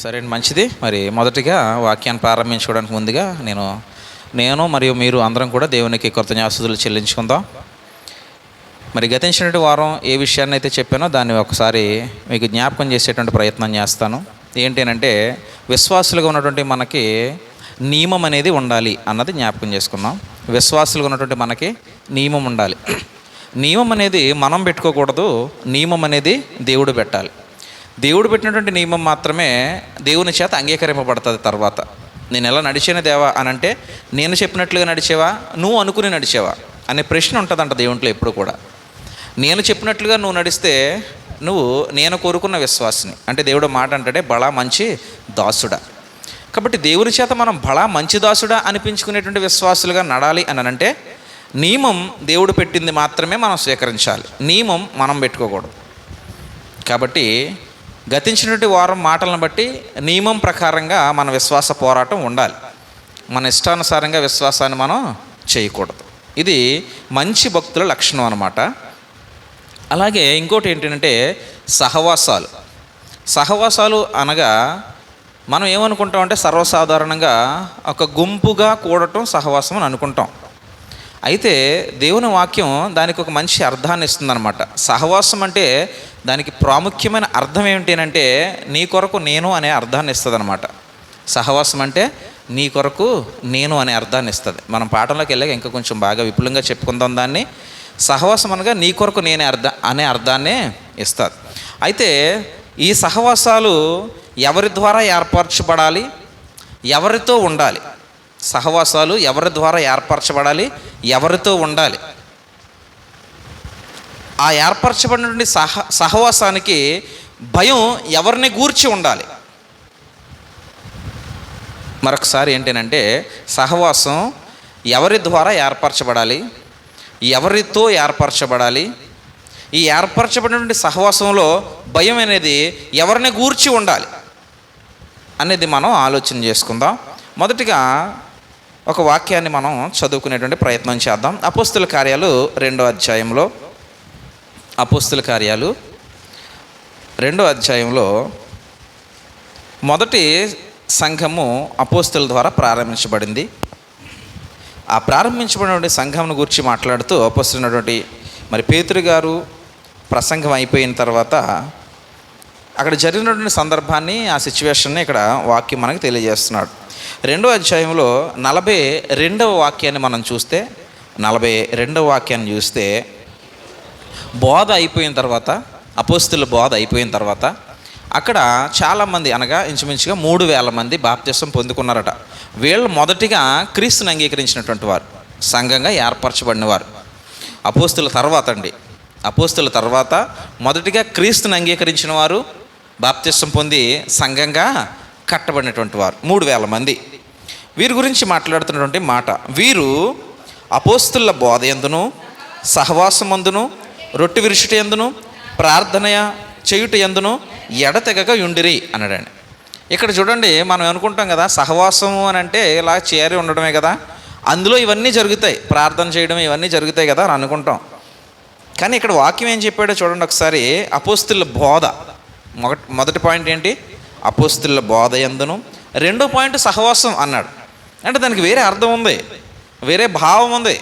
సరే, మంచిది. మరి మొదటిగా వాక్యాన్ని ప్రారంభించుకోవడానికి ముందుగా నేను మరియు మీరు అందరం కూడా దేవునికి కృతజ్ఞతాస్తుతులు చెల్లించుకుందాం. మరి గతించినటువంటి వారం ఏ విషయాన్ని అయితే చెప్పానో దాన్ని ఒకసారి మీకు జ్ఞాపకం చేసేటువంటి ప్రయత్నం చేస్తాను. ఏంటంటే, విశ్వాసులుగా ఉన్నటువంటి మనకి నియమం అనేది ఉండాలి అన్నది జ్ఞాపకం చేసుకుందాం. విశ్వాసులుగా ఉన్నటువంటి మనకి నియమం ఉండాలి. నియమం అనేది మనం పెట్టుకోకూడదు, నియమం అనేది దేవుడు పెట్టాలి. దేవుడు పెట్టినటువంటి నియమం మాత్రమే దేవుని చేత అంగీకరింపబడుతుంది. తర్వాత నేను ఎలా నడిచాను దేవా అని అంటే, నేను చెప్పినట్లుగా నడిచేవా, నువ్వు అనుకుని నడిచేవా అనే ప్రశ్న ఉంటుందంట దేవుంట్లో ఎప్పుడు కూడా. నేను చెప్పినట్లుగా నువ్వు నడిస్తే నువ్వు నేను కోరుకున్న విశ్వాసిని అంటే దేవుడు మాట అంటాడే బలా మంచి దాసుడా. కాబట్టి దేవుని చేత మనం బలా మంచి దాసుడా అనిపించుకునేటువంటి విశ్వాసులుగా నడాలి అని అంటే, నియమం దేవుడు పెట్టింది మాత్రమే మనం స్వీకరించాలి, నియమం మనం పెట్టుకోకూడదు. కాబట్టి గతించినటువంటి వారం మాటలను బట్టి నియమం ప్రకారంగా మన విశ్వాస పోరాటం ఉండాలి. మన ఇష్టానుసారంగా విశ్వాసాన్ని మనం చేయకూడదు. ఇది మంచి భక్తుల లక్షణం అన్నమాట. అలాగే ఇంకోటి ఏంటంటే సహవాసాలు అనగా మనం ఏమనుకుంటామంటే, సర్వసాధారణంగా ఒక గుంపుగా కూడటం సహవాసం అని అనుకుంటాం. అయితే దేవుని వాక్యం దానికి ఒక మంచి అర్థాన్ని ఇస్తుందన్నమాట. సహవాసం అంటే దానికి ప్రాముఖ్యమైన అర్థం ఏమిటంటే, నీ కొరకు నేను అనే అర్థాన్ని ఇస్తుంది అనమాట. సహవాసం అంటే నీ కొరకు నేను అనే అర్థాన్ని ఇస్తుంది. మనం పాఠంలోకి వెళ్ళాక ఇంకా కొంచెం బాగా విపులంగా చెప్పుకుందాం దాన్ని. సహవాసం అనగా నీ కొరకు నేనే అనే అర్థాన్నే ఇస్తుంది. అయితే ఈ సహవాసాలు ఎవరి ద్వారా ఏర్పరచబడాలి, ఎవరితో ఉండాలి? సహవాసాలు ఎవరి ద్వారా ఏర్పరచబడాలి, ఎవరితో ఉండాలి? ఆ ఏర్పరచబడినటువంటి సహవాసానికి భయం ఎవరిని గూర్చి ఉండాలి? మరొకసారి ఏంటంటే, సహవాసం ఎవరి ద్వారా ఏర్పరచబడాలి, ఎవరితో ఏర్పరచబడాలి? ఈ ఏర్పరచబడినటువంటి సహవాసంలో భయం అనేది ఎవరిని గూర్చి ఉండాలి అనేది మనం ఆలోచన చేసుకుందాం. మొదటిగా ఒక వాక్యాన్ని మనం చదువుకునేటువంటి ప్రయత్నం చేద్దాం. అపోస్తుల కార్యాలు 2వ అధ్యాయంలో, అపోస్తుల కార్యాలు 2వ అధ్యాయంలో మొదటి సంఘము అపోస్తుల ద్వారా ప్రారంభించబడింది. ఆ ప్రారంభించబడినటువంటి సంఘం గురించి మాట్లాడుతూ అపోస్తులైనటువంటి మరి పేతురు గారు ప్రసంగం అయిపోయిన తర్వాత అక్కడ జరిగినటువంటి సందర్భాన్ని, ఆ సిచ్యువేషన్ని ఇక్కడ వాక్యం మనకు తెలియజేస్తున్నాడు. 2వ అధ్యాయంలో 42వ వాక్యాన్ని మనం చూస్తే, 42వ వాక్యాన్ని చూస్తే, బోధ అయిపోయిన తర్వాత, అపోస్తుల బోధ అయిపోయిన తర్వాత అక్కడ చాలామంది, అనగా ఇంచుమించుగా 3000 మంది బాప్తిసం పొందుకున్నారట. వీళ్ళు మొదటిగా క్రీస్తుని అంగీకరించినటువంటి వారు, సంఘంగా ఏర్పరచబడిన వారు. అపోస్తుల తర్వాత మొదటిగా క్రీస్తుని అంగీకరించిన వారు, బాప్తిసం పొంది సంఘంగా కట్టబడినటువంటి వారు 3000 మంది. వీరి గురించి మాట్లాడుతున్నటువంటి మాట, వీరు అపోస్తుల బోధ యందును, సహవాసమందును, రొట్టె విరుచుట యందును, ప్రార్థన చేయుట యందును ఎడతెగక యుండిరి అన్నాడండి. ఇక్కడ చూడండి, మనం అనుకుంటాం కదా సహవాసము అని అంటే ఇలా చేరి ఉండడమే కదా, అందులో ఇవన్నీ జరుగుతాయి, ప్రార్థన చేయడం ఇవన్నీ జరుగుతాయి కదా అని అనుకుంటాం. కానీ ఇక్కడ వాక్యం ఏం చెప్పాడో చూడండి ఒకసారి. అపోస్తుల బోధ, మొదటి పాయింట్ ఏంటి? అపోస్తుల బోధ యందును. 2వ పాయింట్ సహవాసం అన్నాడు. అంటే దానికి వేరే అర్థం ఉంది, వేరే భావం ఉంది,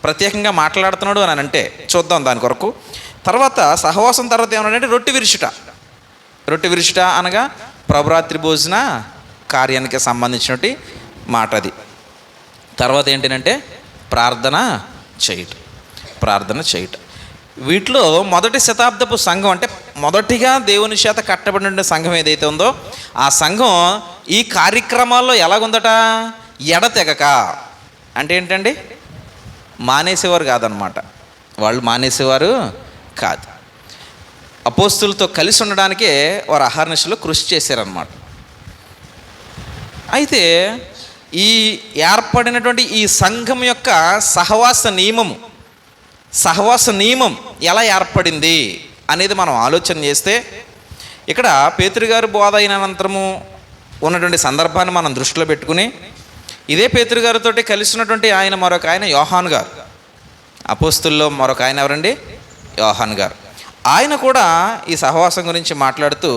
ప్రత్యేకంగా మాట్లాడుతున్నాడు అని అంటే చూద్దాం దాని కొరకు. తర్వాత సహవాసం తర్వాత ఏమన్నాడంటే రొట్టె విరుచుట అనగా ప్రభురాత్రి భోజన కార్యానికి సంబంధించినటువంటి మాట అది. తర్వాత ఏంటంటే ప్రార్థన చేయుట. వీటిలో మొదటి శతాబ్దపు సంఘం, అంటే మొదటిగా దేవుని చేత కట్టబడిన సంఘం ఏదైతే ఉందో ఆ సంఘం ఈ కార్యక్రమాల్లో ఎలాగుందట? ఎడతెగక. అంటే ఏంటండి? మానేసేవారు కాదనమాట. వాళ్ళు మానేసేవారు కాదు. అపోస్తులతో కలిసి ఉండడానికే వారు అహర్నిశలో కృషి చేశారనమాట. అయితే ఈ ఏర్పడినటువంటి ఈ సంఘం యొక్క సహవాస నియమం ఎలా ఏర్పడింది అనేది మనం ఆలోచన చేస్తే, ఇక్కడ పేతురు గారు బోధ అయిన అనంతరము ఉన్నటువంటి సందర్భాన్ని మనం దృష్టిలో పెట్టుకుని, ఇదే పేతురు గారితో కలిసి ఉన్నటువంటి మరొక ఆయన యోహాను గారు, అపోస్తుల్లో మరొక ఆయన ఎవరండి? యోహాను గారు. ఆయన కూడా ఈ సహవాసం గురించి మాట్లాడుతూ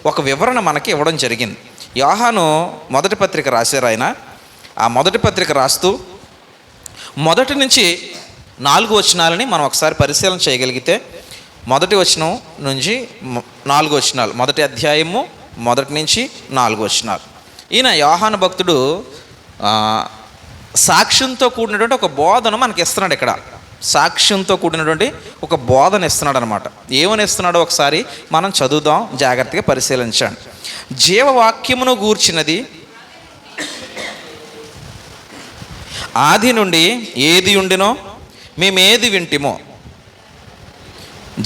ఒక వివరణ మనకి ఇవ్వడం జరిగింది. యోహాను మొదటి పత్రిక రాశారు. ఆయన ఆ మొదటి పత్రిక రాస్తూ మొదటి నుంచి 4 వచనాలని మనం ఒకసారి పరిశీలన చేయగలిగితే, మొదటి వచనం నుంచి 4 వచనాలు, మొదటి అధ్యాయము మొదటి నుంచి 4 వచనాలు. ఈయన యోహాను భక్తుడు సాక్ష్యంతో కూడినటువంటి ఒక బోధన మనకి ఇస్తున్నాడు. ఇక్కడ సాక్ష్యంతో కూడినటువంటి ఒక బోధన ఇస్తున్నాడు అనమాట. ఏమని ఇస్తున్నాడో ఒకసారి మనం చదువుదాం, జాగ్రత్తగా పరిశీలించండి. జీవవాక్యమును గూర్చినది ఆది నుండి ఏది ఉండినో మేమేది వింటిమో.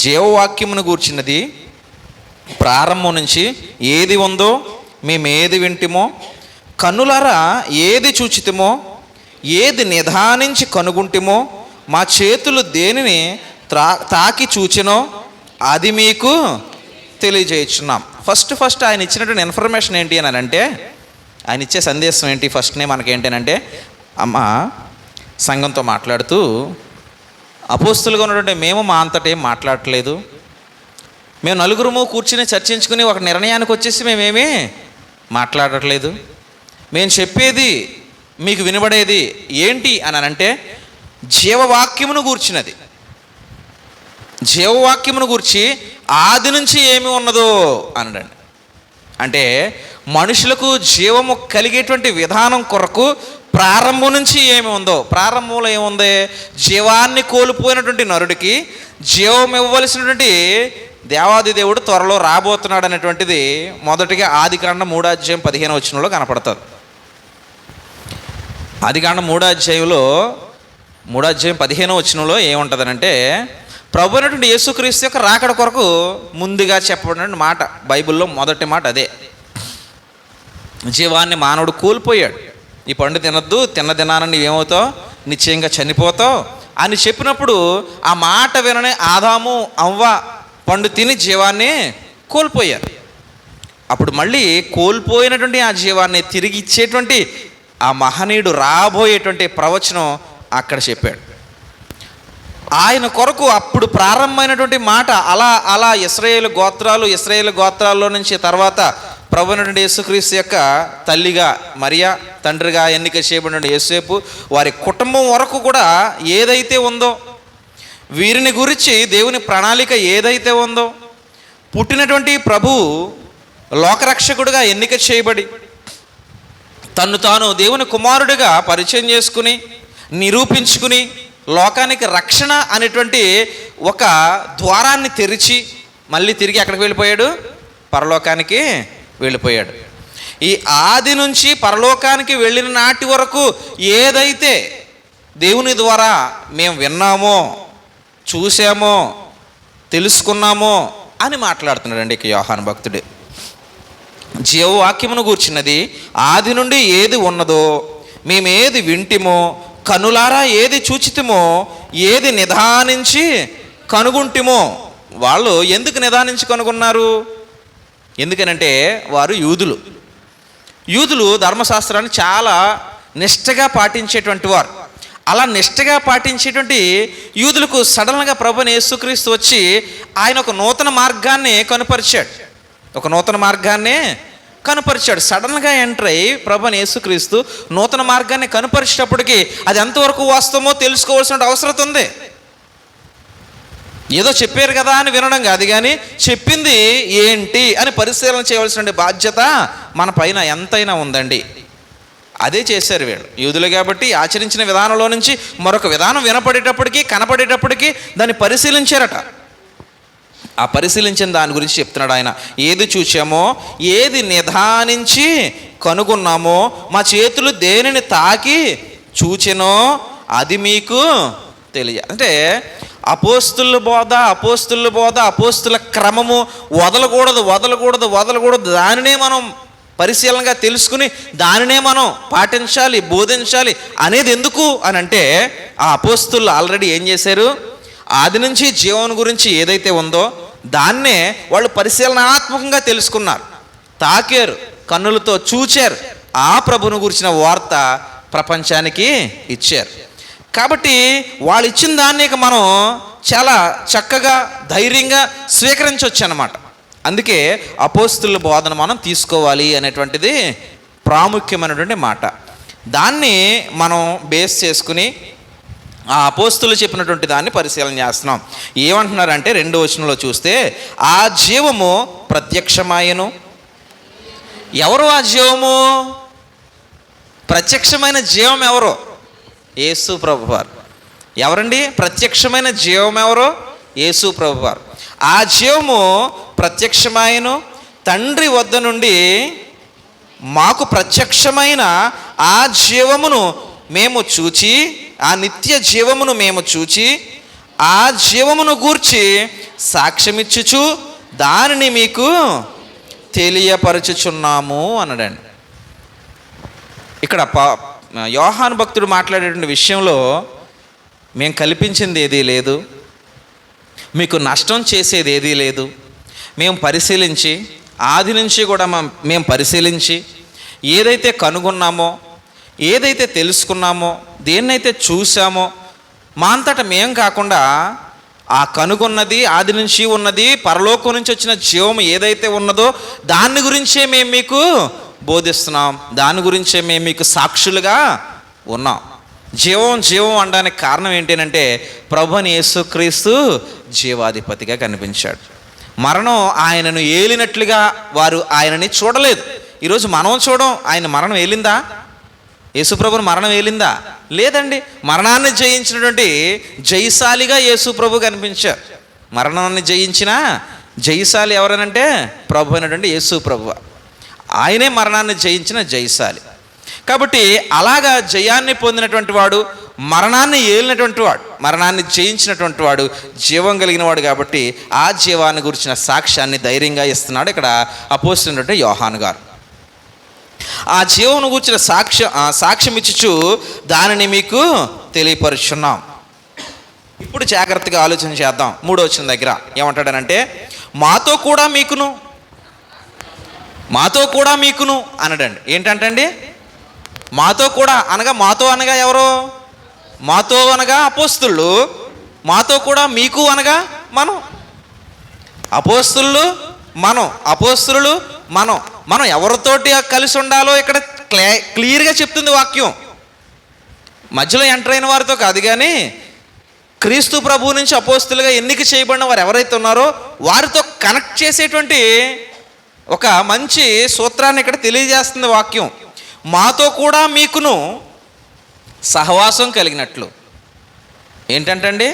జీవవాక్యమును గూర్చినది ప్రారంభం నుంచి ఏది ఉందో మేమేది వింటిమో, కన్నులారా ఏది చూచితిమో, ఏది నిదానించి కనుగుంటిమో, మా చేతులు దేనిని తాకి చూచినో అది మీకు తెలియజేయుచున్నాం. ఫస్ట్ ఆయన ఇచ్చినటువంటి ఇన్ఫర్మేషన్ ఏంటి అని అంటే, ఆయన ఇచ్చే సందేశం ఏంటి? ఫస్ట్నే మనకేంటి అని అంటే, అమ్మ సంఘంతో మాట్లాడుతూ, అపోస్తులుగా ఉన్నటువంటి మేము మా అంతటా ఏం మాట్లాడట్లేదు, మేము నలుగురము కూర్చుని చర్చించుకుని ఒక నిర్ణయానికి వచ్చేసి మేమేమీ మాట్లాడట్లేదు. మేము చెప్పేది మీకు వినబడేది ఏంటి అని అంటే, జీవవాక్యమును గూర్చినది. జీవవాక్యమును గూర్చి ఆది నుంచి ఏమి ఉన్నదో అనడండి. అంటే మనుషులకు జీవము కలిగేటువంటి విధానం కొరకు ప్రారంభం నుంచి ఏమి ఉందో, ప్రారంభంలో ఏముంది? జీవాన్ని కోల్పోయినటువంటి నరుడికి జీవం ఇవ్వవలసినటువంటి దేవాది దేవుడు త్వరలో రాబోతున్నాడు అనేటువంటిది మొదటిగా ఆదికాండం 3వ అధ్యాయం 15వ వచనంలో కనపడుతుంది. ఆదికాండం 3వ అధ్యాయంలో 3వ అధ్యాయం 15వ వచనంలో ఏముంటుందనంటే, ప్రభు అయినటువంటి యేసుక్రీస్తు యొక్క రాకడ కొరకు ముందుగా చెప్పబడిన మాట, బైబిల్లో మొదటి మాట అదే. జీవాన్ని మానవుడు కోల్పోయాడు. ఈ పండు తినద్దు, తిన్న దినాన నీవేమవుతావు, నిశ్చయంగా చనిపోతావు అని చెప్పినప్పుడు ఆ మాట వినని ఆదాము అవ్వ పండు తిని జీవాన్ని కోల్పోయారు. అప్పుడు మళ్ళీ కోల్పోయినటువంటి ఆ జీవాన్ని తిరిగి ఇచ్చేటువంటి ఆ మహనీయుడు రాబోయేటువంటి ప్రవచనం అక్కడ చెప్పాడు. ఆయన కొరకు అప్పుడు ప్రారంభమైనటువంటి మాట అలా ఇశ్రాయేలు గోత్రాల్లో నుంచి తర్వాత ప్రభువైనటువంటి యేసుక్రీస్తు యొక్క తల్లిగా మరియా, తండ్రిగా ఎన్నిక చేయబడిన యోసేపు, వారి కుటుంబం వరకు కూడా ఏదైతే ఉందో, వీరిని గురించి దేవుని ప్రణాళిక ఏదైతే ఉందో, పుట్టినటువంటి ప్రభువు లోకరక్షకుడిగా ఎన్నిక చేయబడి తన్ను తాను దేవుని కుమారుడిగా పరిచయం చేసుకుని నిరూపించుకుని లోకానికి రక్షణ అనేటువంటి ఒక ద్వారాన్ని తెరిచి మళ్ళీ తిరిగి ఎక్కడికి వెళ్ళిపోయాడు? పరలోకానికి వెళ్ళిపోయాడు. ఈ ఆది నుంచి పరలోకానికి వెళ్ళిన నాటి వరకు ఏదైతే దేవుని ద్వారా మేము విన్నామో, చూసామో, తెలుసుకున్నామో అని మాట్లాడుతున్నాడండి ఇక యోహాను భక్తుడు. జీవవాక్యమును గూర్చినది ఆది నుండి ఏది ఉన్నదో మేమేది వింటిమో, కనులారా ఏది చూచితిమో, ఏది నిదానించి కనుగుంటిమో. వాళ్ళు ఎందుకు నిదానించి కనుగొన్నారు? ఎందుకనంటే వారు యూదులు ధర్మశాస్త్రాన్ని చాలా నిష్టగా పాటించేటువంటి వారు. అలా నిష్టగా పాటించేటువంటి యూదులకు సడన్గా ప్రభువైన యేసుక్రీస్తు వచ్చి ఆయన ఒక నూతన మార్గాన్ని కనుపరిచాడు. సడన్గా ఎంటర్ అయ్యి ప్రభువైన యేసుక్రీస్తు నూతన మార్గాన్ని కనుపరిచేటప్పటికి అది ఎంతవరకు వాస్తవమో తెలుసుకోవాల్సిన అవసరం ఉంది. ఏదో చెప్పారు కదా అని వినడం కాదు, కానీ చెప్పింది ఏంటి అని పరిశీలన చేయవలసిన బాధ్యత మన పైన ఎంతైనా ఉందండి. అదే చేశారు వీళ్ళు, యూదులు కాబట్టి ఆచరించిన విధానంలో నుంచి మరొక విధానం వినపడేటప్పటికీ కనపడేటప్పటికీ దాన్ని పరిశీలించారట. ఆ పరిశీలించిన దాని గురించి చెప్తున్నాడు ఆయన. ఏది చూచామో, ఏది నిదానించి కనుగొన్నామో, మా చేతులు దేనిని తాకి చూచెనో అది మీకు తెలియ. అంటే అపోస్తుల బోధ, అపోస్తుల క్రమము వదలకూడదు. దానినే మనం పరిశీలనగా తెలుసుకుని దానినే మనం పాటించాలి, బోధించాలి అనేది ఎందుకు అని అంటే, ఆ అపోస్తులు ఆల్రెడీ ఏం చేశారు? ఆది నుంచి జీవం గురించి ఏదైతే ఉందో దాన్నే వాళ్ళు పరిశీలనాత్మకంగా తెలుసుకున్నారు, తాకారు, కన్నులతో చూచారు, ఆ ప్రభువును గురించిన వార్త ప్రపంచానికి ఇచ్చారు. కాబట్టి వాళ్ళు ఇచ్చిన దాన్ని మనం చాలా చక్కగా ధైర్యంగా స్వీకరించవచ్చు అన్నమాట. అందుకే అపోస్తుల బోధన మనం తీసుకోవాలి అనేటువంటిది ప్రాముఖ్యమైనటువంటి మాట. దాన్ని మనం బేస్ చేసుకుని ఆ అపోస్తులు చెప్పినటువంటి దాన్ని పరిశీలన చేస్తున్నాం. ఏమంటున్నారంటే 2వ వచనంలో చూస్తే, ఆ జీవము ప్రత్యక్షమాయను. ఎవరు ఆ జీవము? ప్రత్యక్షమైన జీవం ఎవరు? యేసు ప్రభువారు. ఎవరండి ప్రత్యక్షమైన జీవం? ఎవరు? యేసు ప్రభువారు. ఆ జీవము ప్రత్యక్షమాయను, తండ్రి వద్ద నుండి మాకు ప్రత్యక్షమైన ఆ జీవమును మేము చూచి, ఆ నిత్య జీవమును మేము చూచి, ఆ జీవమును గూర్చి సాక్ష్యమిచ్చుచు దానిని మీకు తెలియపరచుచున్నాము అన్నాడండి. ఇక్కడ యోహాను భక్తుడు మాట్లాడేటువంటి విషయంలో మేము కల్పించింది ఏదీ లేదు, మీకు నష్టం చేసేది ఏదీ లేదు. మేము పరిశీలించి, ఆది నుంచి కూడా మేము పరిశీలించి ఏదైతే కనుగొన్నామో, ఏదైతే తెలుసుకున్నామో, దేన్నైతే చూసామో, మా అంతటా మేం కాకుండా ఆ కనుగొన్నది, ఆది నుంచి ఉన్నది, పరలోకం నుంచి వచ్చిన జీవం ఏదైతే ఉన్నదో దాని గురించే మేము మీకు బోధిస్తున్నాం, దాని గురించే మేము మీకు సాక్షులుగా ఉన్నాం. జీవం జీవం అనడానికి కారణం ఏంటంటే ప్రభువైన యేసుక్రీస్తు జీవాధిపతిగా కనిపించాడు. మరణం ఆయనను ఏలినట్లుగా వారు ఆయనని చూడలేదు. ఈరోజు మనం చూడం. ఆయన మరణం ఏలిందా? యేసుప్రభుని మరణం ఏలిందా? లేదండి. మరణాన్ని జయించినటువంటి జయశాలిగా యేసుప్రభు కనిపించారు. మరణాన్ని జయించిన జయశాలి ఎవరనంటే ప్రభు అయినటువంటి యేసుప్రభు. ఆయనే మరణాన్ని జయించిన జయశాలి. కాబట్టి అలాగా జయాన్ని పొందినటువంటి వాడు, మరణాన్ని ఏలినటువంటి వాడు, మరణాన్ని జయించినటువంటి వాడు జీవం కలిగిన వాడు. కాబట్టి ఆ జీవాన్ని గురించిన సాక్ష్యాన్ని ధైర్యంగా ఇస్తున్నాడు ఇక్కడ అపోస్తలుడైన యోహాను గారు. ఆ జీవమును గురించిన సాక్ష్యం ఇచ్చుచు దానిని మీకు తెలియపరుచున్నాం. ఇప్పుడు జాగ్రత్తగా ఆలోచన చేద్దాం. 3వ వచనం దగ్గర ఏమంటాడనంటే, మాతో కూడా మీకును అనడండి. ఏంటంటండి మాతో కూడా అనగా? మాతో అనగా ఎవరు? మాతో అనగా అపోస్తలులు, మాతో కూడా మీకు అనగా మనం. అపోస్తలులు మనం, అపోస్తలులు మనం ఎవరితోటి కలిసి ఉండాలో ఇక్కడ క్లియర్గా చెప్తుంది వాక్యం. మధ్యలో ఎంటర్ అయిన వారితో కాదు, కానీ క్రీస్తు ప్రభువు నుంచి అపోస్తలుగా ఎన్నిక చేయబడిన వారు ఎవరైతే ఉన్నారో వారితో కనెక్ట్ చేసేటువంటి ఒక మంచి సూత్రాన్ని ఇక్కడ తెలియజేస్తుంది వాక్యం. మాతో కూడా మీకును సహవాసం కలిగినట్లు. ఏంటంటండి?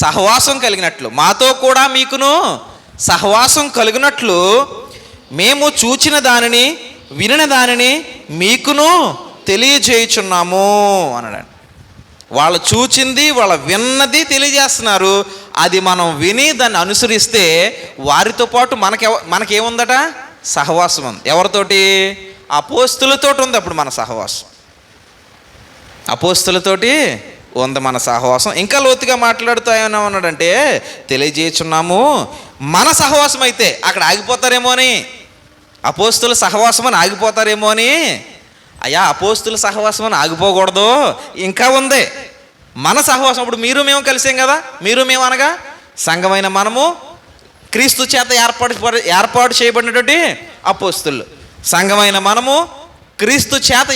సహవాసం కలిగినట్లు. మాతో కూడా మీకును సహవాసం కలిగినట్లు మేము చూచిన దానిని, వినిన దానిని మీకును తెలియజేయుచున్నాము అన్నాడు. వాళ్ళు చూచింది, వాళ్ళు విన్నది తెలియజేస్తున్నారు. అది మనం విని దాన్ని అనుసరిస్తే వారితో పాటు మనకేముందట? సహవాసం ఉంది. ఎవరితోటి? అపోస్తులతో ఉంది. అప్పుడు మన సహవాసం అపోస్తులతోటి ఉంది మన సహవాసం. ఇంకా లోతుగా మాట్లాడుతూ ఏమన్నాడంటే, తెలియజేయుచున్నాము. మన సహవాసం అయితే అక్కడ ఆగిపోతారేమో అని, అపోస్తుల సహవాసం అని ఆగిపోతారేమో అని. అయ్యా, అపోస్తుల సహవాసం అని ఆగిపోకూడదు, ఇంకా ఉంది మన సహవాసం. ఇప్పుడు మీరు మేము కలిసాం కదా. మీరు మేము అనగా సంఘమైన మనము, క్రీస్తు చేత ఏర్పాటు చేయబడినటువంటి అపోస్తులు. సంఘమైన మనము క్రీస్తు చేత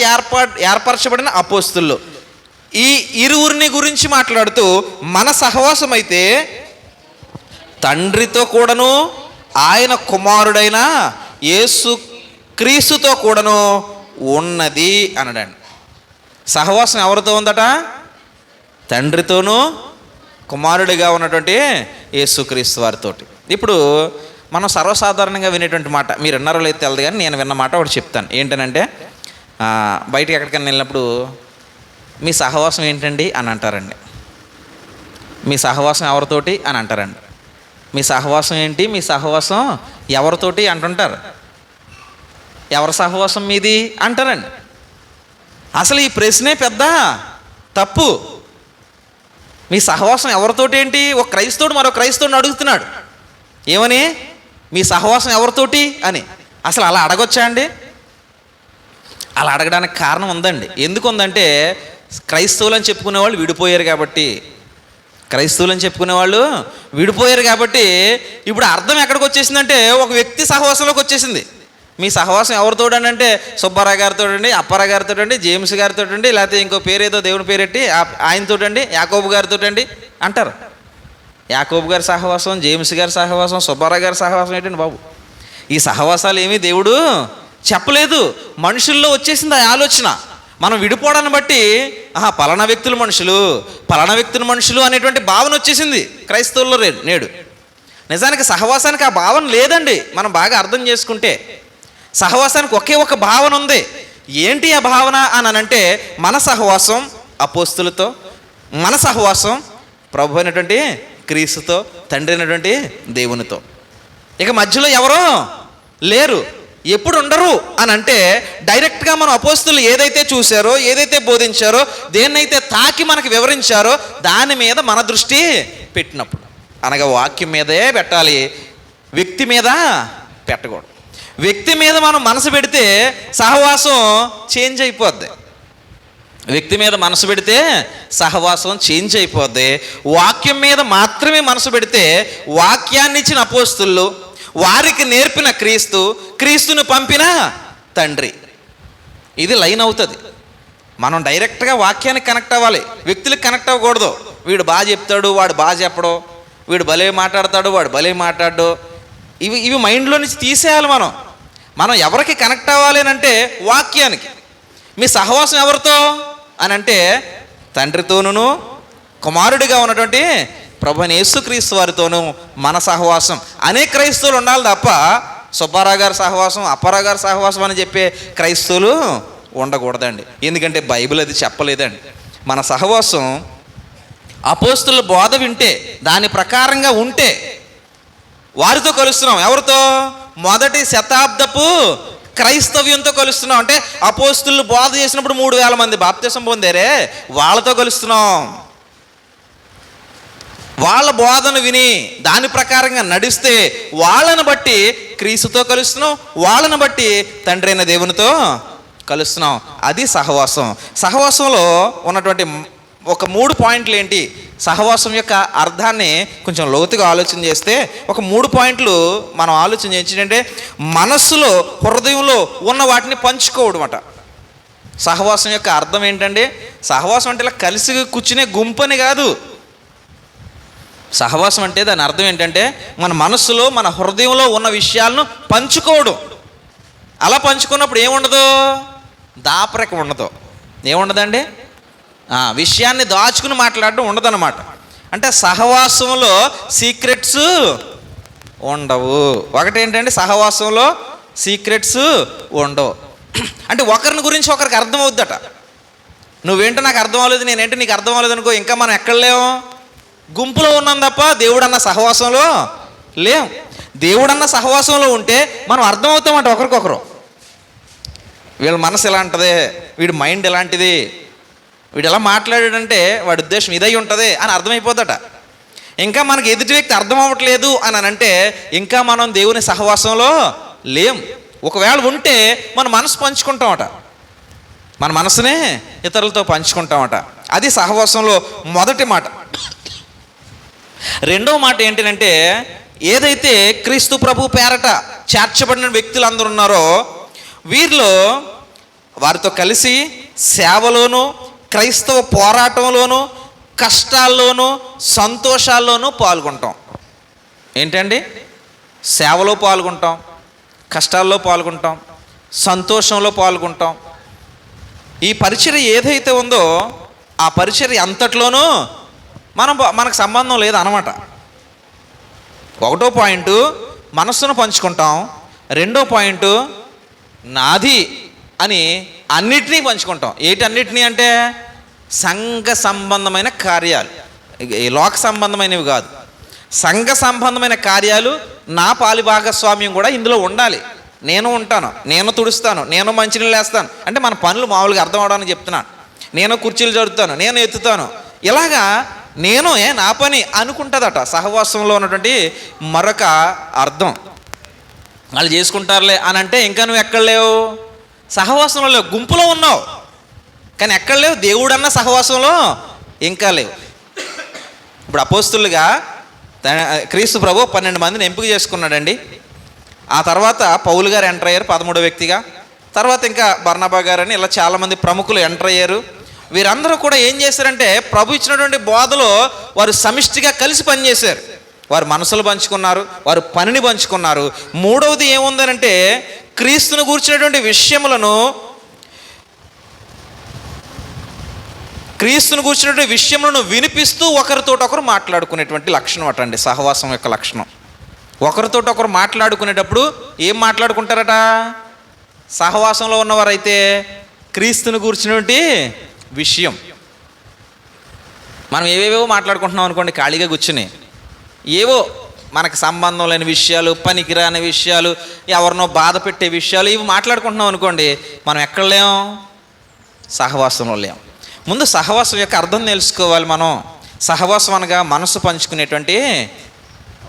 ఏర్పరచబడిన అపోస్తులు. ఈ ఇరువురిని గురించి మాట్లాడుతూ మన సహవాసం అయితే తండ్రితో కూడాను, ఆయన కుమారుడైన యేసు క్రీస్తుతో కూడాను ఉన్నది అనడండి. సహవాసం ఎవరితో ఉందట? తండ్రితోనూ కుమారుడిగా ఉన్నటువంటి యేసుక్రీస్తు వారితోటి. ఇప్పుడు మనం సర్వసాధారణంగా వినేటువంటి మాట, మీరు విన్నారో లేదు తెలియదు, కానీ నేను విన్న మాట ఒకటి చెప్తాను. ఏంటనంటే, బయటికి ఎక్కడికైనా వెళ్ళినప్పుడు మీ సహవాసం ఏంటండి అని అంటారండి. మీ సహవాసం ఎవరితోటి అని అంటారండి. మీ సహవాసం ఏంటి, మీ సహవాసం ఎవరితోటి అంటుంటారు. ఎవరి సహవాసం మీది అంటారండి. అసలు ఈ ప్రశ్నే పెద్ద తప్పు. మీ సహవాసం ఎవరితోటి ఏంటి? ఒక క్రైస్తవుడు మరో క్రైస్తవుడిని అడుగుతున్నాడు, ఏమని? మీ సహవాసం ఎవరితోటి అని. అసలు అలా అడగొచ్చా అండి? అలా అడగడానికి కారణం ఉందండి. ఎందుకు ఉందంటే, క్రైస్తవులు అని చెప్పుకునే వాళ్ళు విడిపోయారు కాబట్టి, క్రైస్తవులు అని చెప్పుకునే వాళ్ళు విడిపోయారు కాబట్టి ఇప్పుడు అర్థం ఎక్కడికి వచ్చేసిందంటే ఒక వ్యక్తి సహవాసంలోకి వచ్చేసింది. మీ సహవాసం ఎవరితోడంటే సుబ్బారావు గారితో అండి, అప్పారావు గారితో అండి, జేమ్స్ గారితో అండి, లేకపోతే ఇంకో పేరేదో దేవుని పేరెట్టి ఆయనతోటండి, యాకోబు గారితో అండి అంటారు. యాకోబు గారి సహవాసం, జేమ్స్ గారి సహవాసం, సుబ్బారావు గారి సహవాసం ఏంటండి బాబు? ఈ సహవాసాలు ఏమీ దేవుడు చెప్పలేదు, మనుషుల్లో వచ్చేసింది ఆ ఆలోచన. మనం విడిపోవడాన్ని బట్టి పలానా వ్యక్తులు మనుషులు, పలానా వ్యక్తులు మనుషులు అనేటువంటి భావన వచ్చేసింది క్రైస్తవుల్లో నేడు. నిజానికి సహవాసానికి ఆ భావన లేదండి. మనం బాగా అర్థం చేసుకుంటే సహవాసానికి ఒకే ఒక భావన ఉంది. ఏంటి ఆ భావన అని అంటే, మన సహవాసం అపోస్తులతో, మన సహవాసం ప్రభు అయినటువంటి క్రీస్తుతో, తండ్రి అయినటువంటి దేవునితో. ఇక మధ్యలో ఎవరో లేరు, ఎప్పుడు ఉండరు అని అంటే, డైరెక్ట్గా మనం అపోస్తులు ఏదైతే చూశారో, ఏదైతే బోధించారో, దేన్నైతే తాకి మనకు వివరించారో దాని మీద మన దృష్టి పెట్టినప్పుడు, అనగా వాక్యం మీదే పెట్టాలి, వ్యక్తి మీద పెట్టకూడదు. వ్యక్తి మీద మనం మనసు పెడితే సహవాసం చేంజ్ అయిపోద్ది. వ్యక్తి మీద మనసు పెడితే సహవాసం చేంజ్ అయిపోద్ది. వాక్యం మీద మాత్రమే మనసు పెడితే వాక్యాన్ని ఇచ్చిన అపోస్తులు, వారికి నేర్పిన క్రీస్తు, క్రీస్తుని పంపిన తండ్రి, ఇది లైన్ అవుతుంది. మనం డైరెక్ట్గా వాక్యానికి కనెక్ట్ అవ్వాలి, వ్యక్తులకు కనెక్ట్ అవ్వకూడదు. వీడు బాగా చెప్తాడు, వాడు బాగా చెప్పడు, వీడు భలే మాట్లాడతాడు, వాడు భలే మాట్లాడు, ఇవి మైండ్లో నుంచి తీసేయాలి. మనం ఎవరికి కనెక్ట్ అవ్వాలి అని అంటే వాక్యానికి. మీ సహవాసం ఎవరితో అని అంటే తండ్రితోనూ కుమారుడిగా ఉన్నటువంటి ప్రభువైన యేసుక్రీస్తు వారితోనూ మన సహవాసం అనే క్రైస్తవులు ఉండాలి తప్ప సుబ్బారావు గారి సహవాసం, అప్పారావు గారి సహవాసం అని చెప్పే క్రైస్తవులు ఉండకూడదండి. ఎందుకంటే బైబిల్ అది చెప్పలేదండి. మన సహవాసం అపోస్తుల బోధ వింటే, దాని ప్రకారంగా ఉంటే వారితో కలుస్తున్నాం. ఎవరితో? మొదటి శతాబ్దపు క్రైస్తవ్యంతో కలుస్తున్నాం. అంటే అపోస్తులు బోధ చేసినప్పుడు 3000 మంది బాప్తిసం పొందారే, వాళ్ళతో కలుస్తున్నాం. వాళ్ళ బోధను విని దాని ప్రకారంగా నడిస్తే వాళ్ళను బట్టి క్రీస్తుతో కలుస్తున్నాం, వాళ్ళను బట్టి తండ్రి అయిన దేవునితో కలుస్తున్నాం. అది సహవాసం. సహవాసంలో ఉన్నటువంటి ఒక 3 పాయింట్లు ఏంటి? సహవాసం యొక్క అర్థాన్ని కొంచెం లోతుగా ఆలోచన చేస్తే ఒక 3 పాయింట్లు మనం ఆలోచన చేయించంటే, మనస్సులో, హృదయంలో ఉన్న వాటిని పంచుకోవడం అట. సహవాసం యొక్క అర్థం ఏంటంటే, సహవాసం అంటే ఇలా కలిసి కూర్చునే గుంపని కాదు. సహవాసం అంటే దాని అర్థం ఏంటంటే, మన మనస్సులో, మన హృదయంలో ఉన్న విషయాలను పంచుకోవడం. అలా పంచుకున్నప్పుడు ఏముండదు? దాపరికం ఉండదు. ఏముండదండి? విషయాన్ని దాచుకుని మాట్లాడడం ఉండదన్నమాట. అంటే సహవాసంలో సీక్రెట్స్ ఉండవు. ఒకటేంటంటే సహవాసంలో సీక్రెట్స్ ఉండవు. అంటే ఒకరిని గురించి ఒకరికి అర్థం అవుద్దట. నువ్వేంటో నాకు అర్థం అవ్వలేదు, నేనేంటో నీకు అర్థం అవ్వలేదు అనుకో, ఇంకా మనం ఎక్కడ లేవు? గుంపులో ఉన్నాం తప్ప దేవుడన్న సహవాసంలో లేం. దేవుడన్న సహవాసంలో ఉంటే మనం అర్థం అవుతామంట ఒకరికొకరు. వీళ్ళ మనసు ఎలా ఉంటుంది, వీడి మైండ్ ఎలాంటిది, వీడు ఎలా మాట్లాడాడంటే వాడి ఉద్దేశం ఇదై ఉంటుంది అని అర్థమైపోద్దట. ఇంకా మనకి ఎదుటి వ్యక్తి అర్థం అవ్వట్లేదు అని అంటే ఇంకా మనం దేవుని సహవాసంలో లేం. ఒకవేళ ఉంటే మన మనసు పంచుకుంటామట, మన మనసునే ఇతరులతో పంచుకుంటామట. అది సహవాసంలో మొదటి మాట. రెండవ మాట ఏంటంటే, ఏదైతే క్రీస్తు ప్రభు పేరట చేర్చబడిన వ్యక్తులు అందరూ ఉన్నారో వీరిలో వారితో కలిసి సేవలోనూ, క్రైస్తవ పోరాటంలోనూ, కష్టాల్లోనూ, సంతోషాల్లోనూ పాల్గొంటాం. ఏంటండి? సేవలో పాల్గొంటాం, కష్టాల్లో పాల్గొంటాం, సంతోషంలో పాల్గొంటాం. ఈ పరిచర్య ఏదైతే ఉందో ఆ పరిచర్య అంతట్లోనూ మనకు సంబంధం లేదు అన్నమాట. ఒకటో పాయింట్ మనస్సును పంచుకుంటాం, రెండో పాయింట్ నాది అని అన్నిటినీ పంచుకుంటాం. అన్నిటినీ అంటే సంఘ సంబంధమైన కార్యాలు, లోక సంబంధమైనవి కాదు. సంఘ సంబంధమైన కార్యాలు, నా పాలి భాగస్వామ్యం కూడా ఇందులో ఉండాలి. నేను ఉంటాను, నేను తుడుస్తాను, నేను మంచినీళ్ళు వేస్తాను, అంటే మన పనులు మామూలుగా అర్థం అవడానికి చెప్తున్నాను. నేను కుర్చీలు జరుపుతాను, నేను ఎత్తుతాను, ఇలాగా నేను నా పని అనుకుంటుందట. సహవాసంలో ఉన్నటువంటి మరొక అర్థం. వాళ్ళు చేసుకుంటారులే అని అంటే ఇంకా నువ్వు ఎక్కడ లేవు? సహవాసంలో లేవు. గుంపులో ఉన్నావు కానీ ఎక్కడ లేవు? దేవుడన్న సహవాసంలో ఇంకా లేవు. ఇప్పుడు అపోస్తులుగా క్రీస్తు ప్రభు 12 మందిని ఎంపిక చేసుకున్నాడండి. ఆ తర్వాత పౌలు గారు ఎంటర్ అయ్యారు 13వ వ్యక్తిగా. తర్వాత ఇంకా బర్నబా గారు అని ఇలా చాలామంది ప్రముఖులు ఎంటర్ అయ్యారు. వీరందరూ కూడా ఏం చేశారంటే ప్రభు ఇచ్చినటువంటి బోధలో వారు సమిష్టిగా కలిసి పనిచేశారు. వారు మనసులు పంచుకున్నారు, వారు పనిని పంచుకున్నారు. మూడవది ఏముందనంటే క్రీస్తును గూర్చినటువంటి విషయములను వినిపిస్తూ ఒకరు మాట్లాడుకునేటువంటి లక్షణం అటండి సహవాసం యొక్క లక్షణం. ఒకరు మాట్లాడుకునేటప్పుడు ఏం మాట్లాడుకుంటారట? సహవాసంలో ఉన్నవారైతే క్రీస్తును గూర్చినటువంటి విషయం. మనం ఏవేవో మాట్లాడుకుంటున్నాం అనుకోండి, ఖాళీగా కూర్చుని ఏవో మనకు సంబంధం లేని విషయాలు, పనికిరాని విషయాలు, ఎవరినో బాధ పెట్టే విషయాలు ఇవి మాట్లాడుకుంటున్నాం అనుకోండి, మనం ఎక్కడ లేం? సహవాసంలో లేం. ముందు సహవాసం యొక్క అర్థం తెలుసుకోవాలి మనం. సహవాసం అనగా మనసు పంచుకునేటువంటి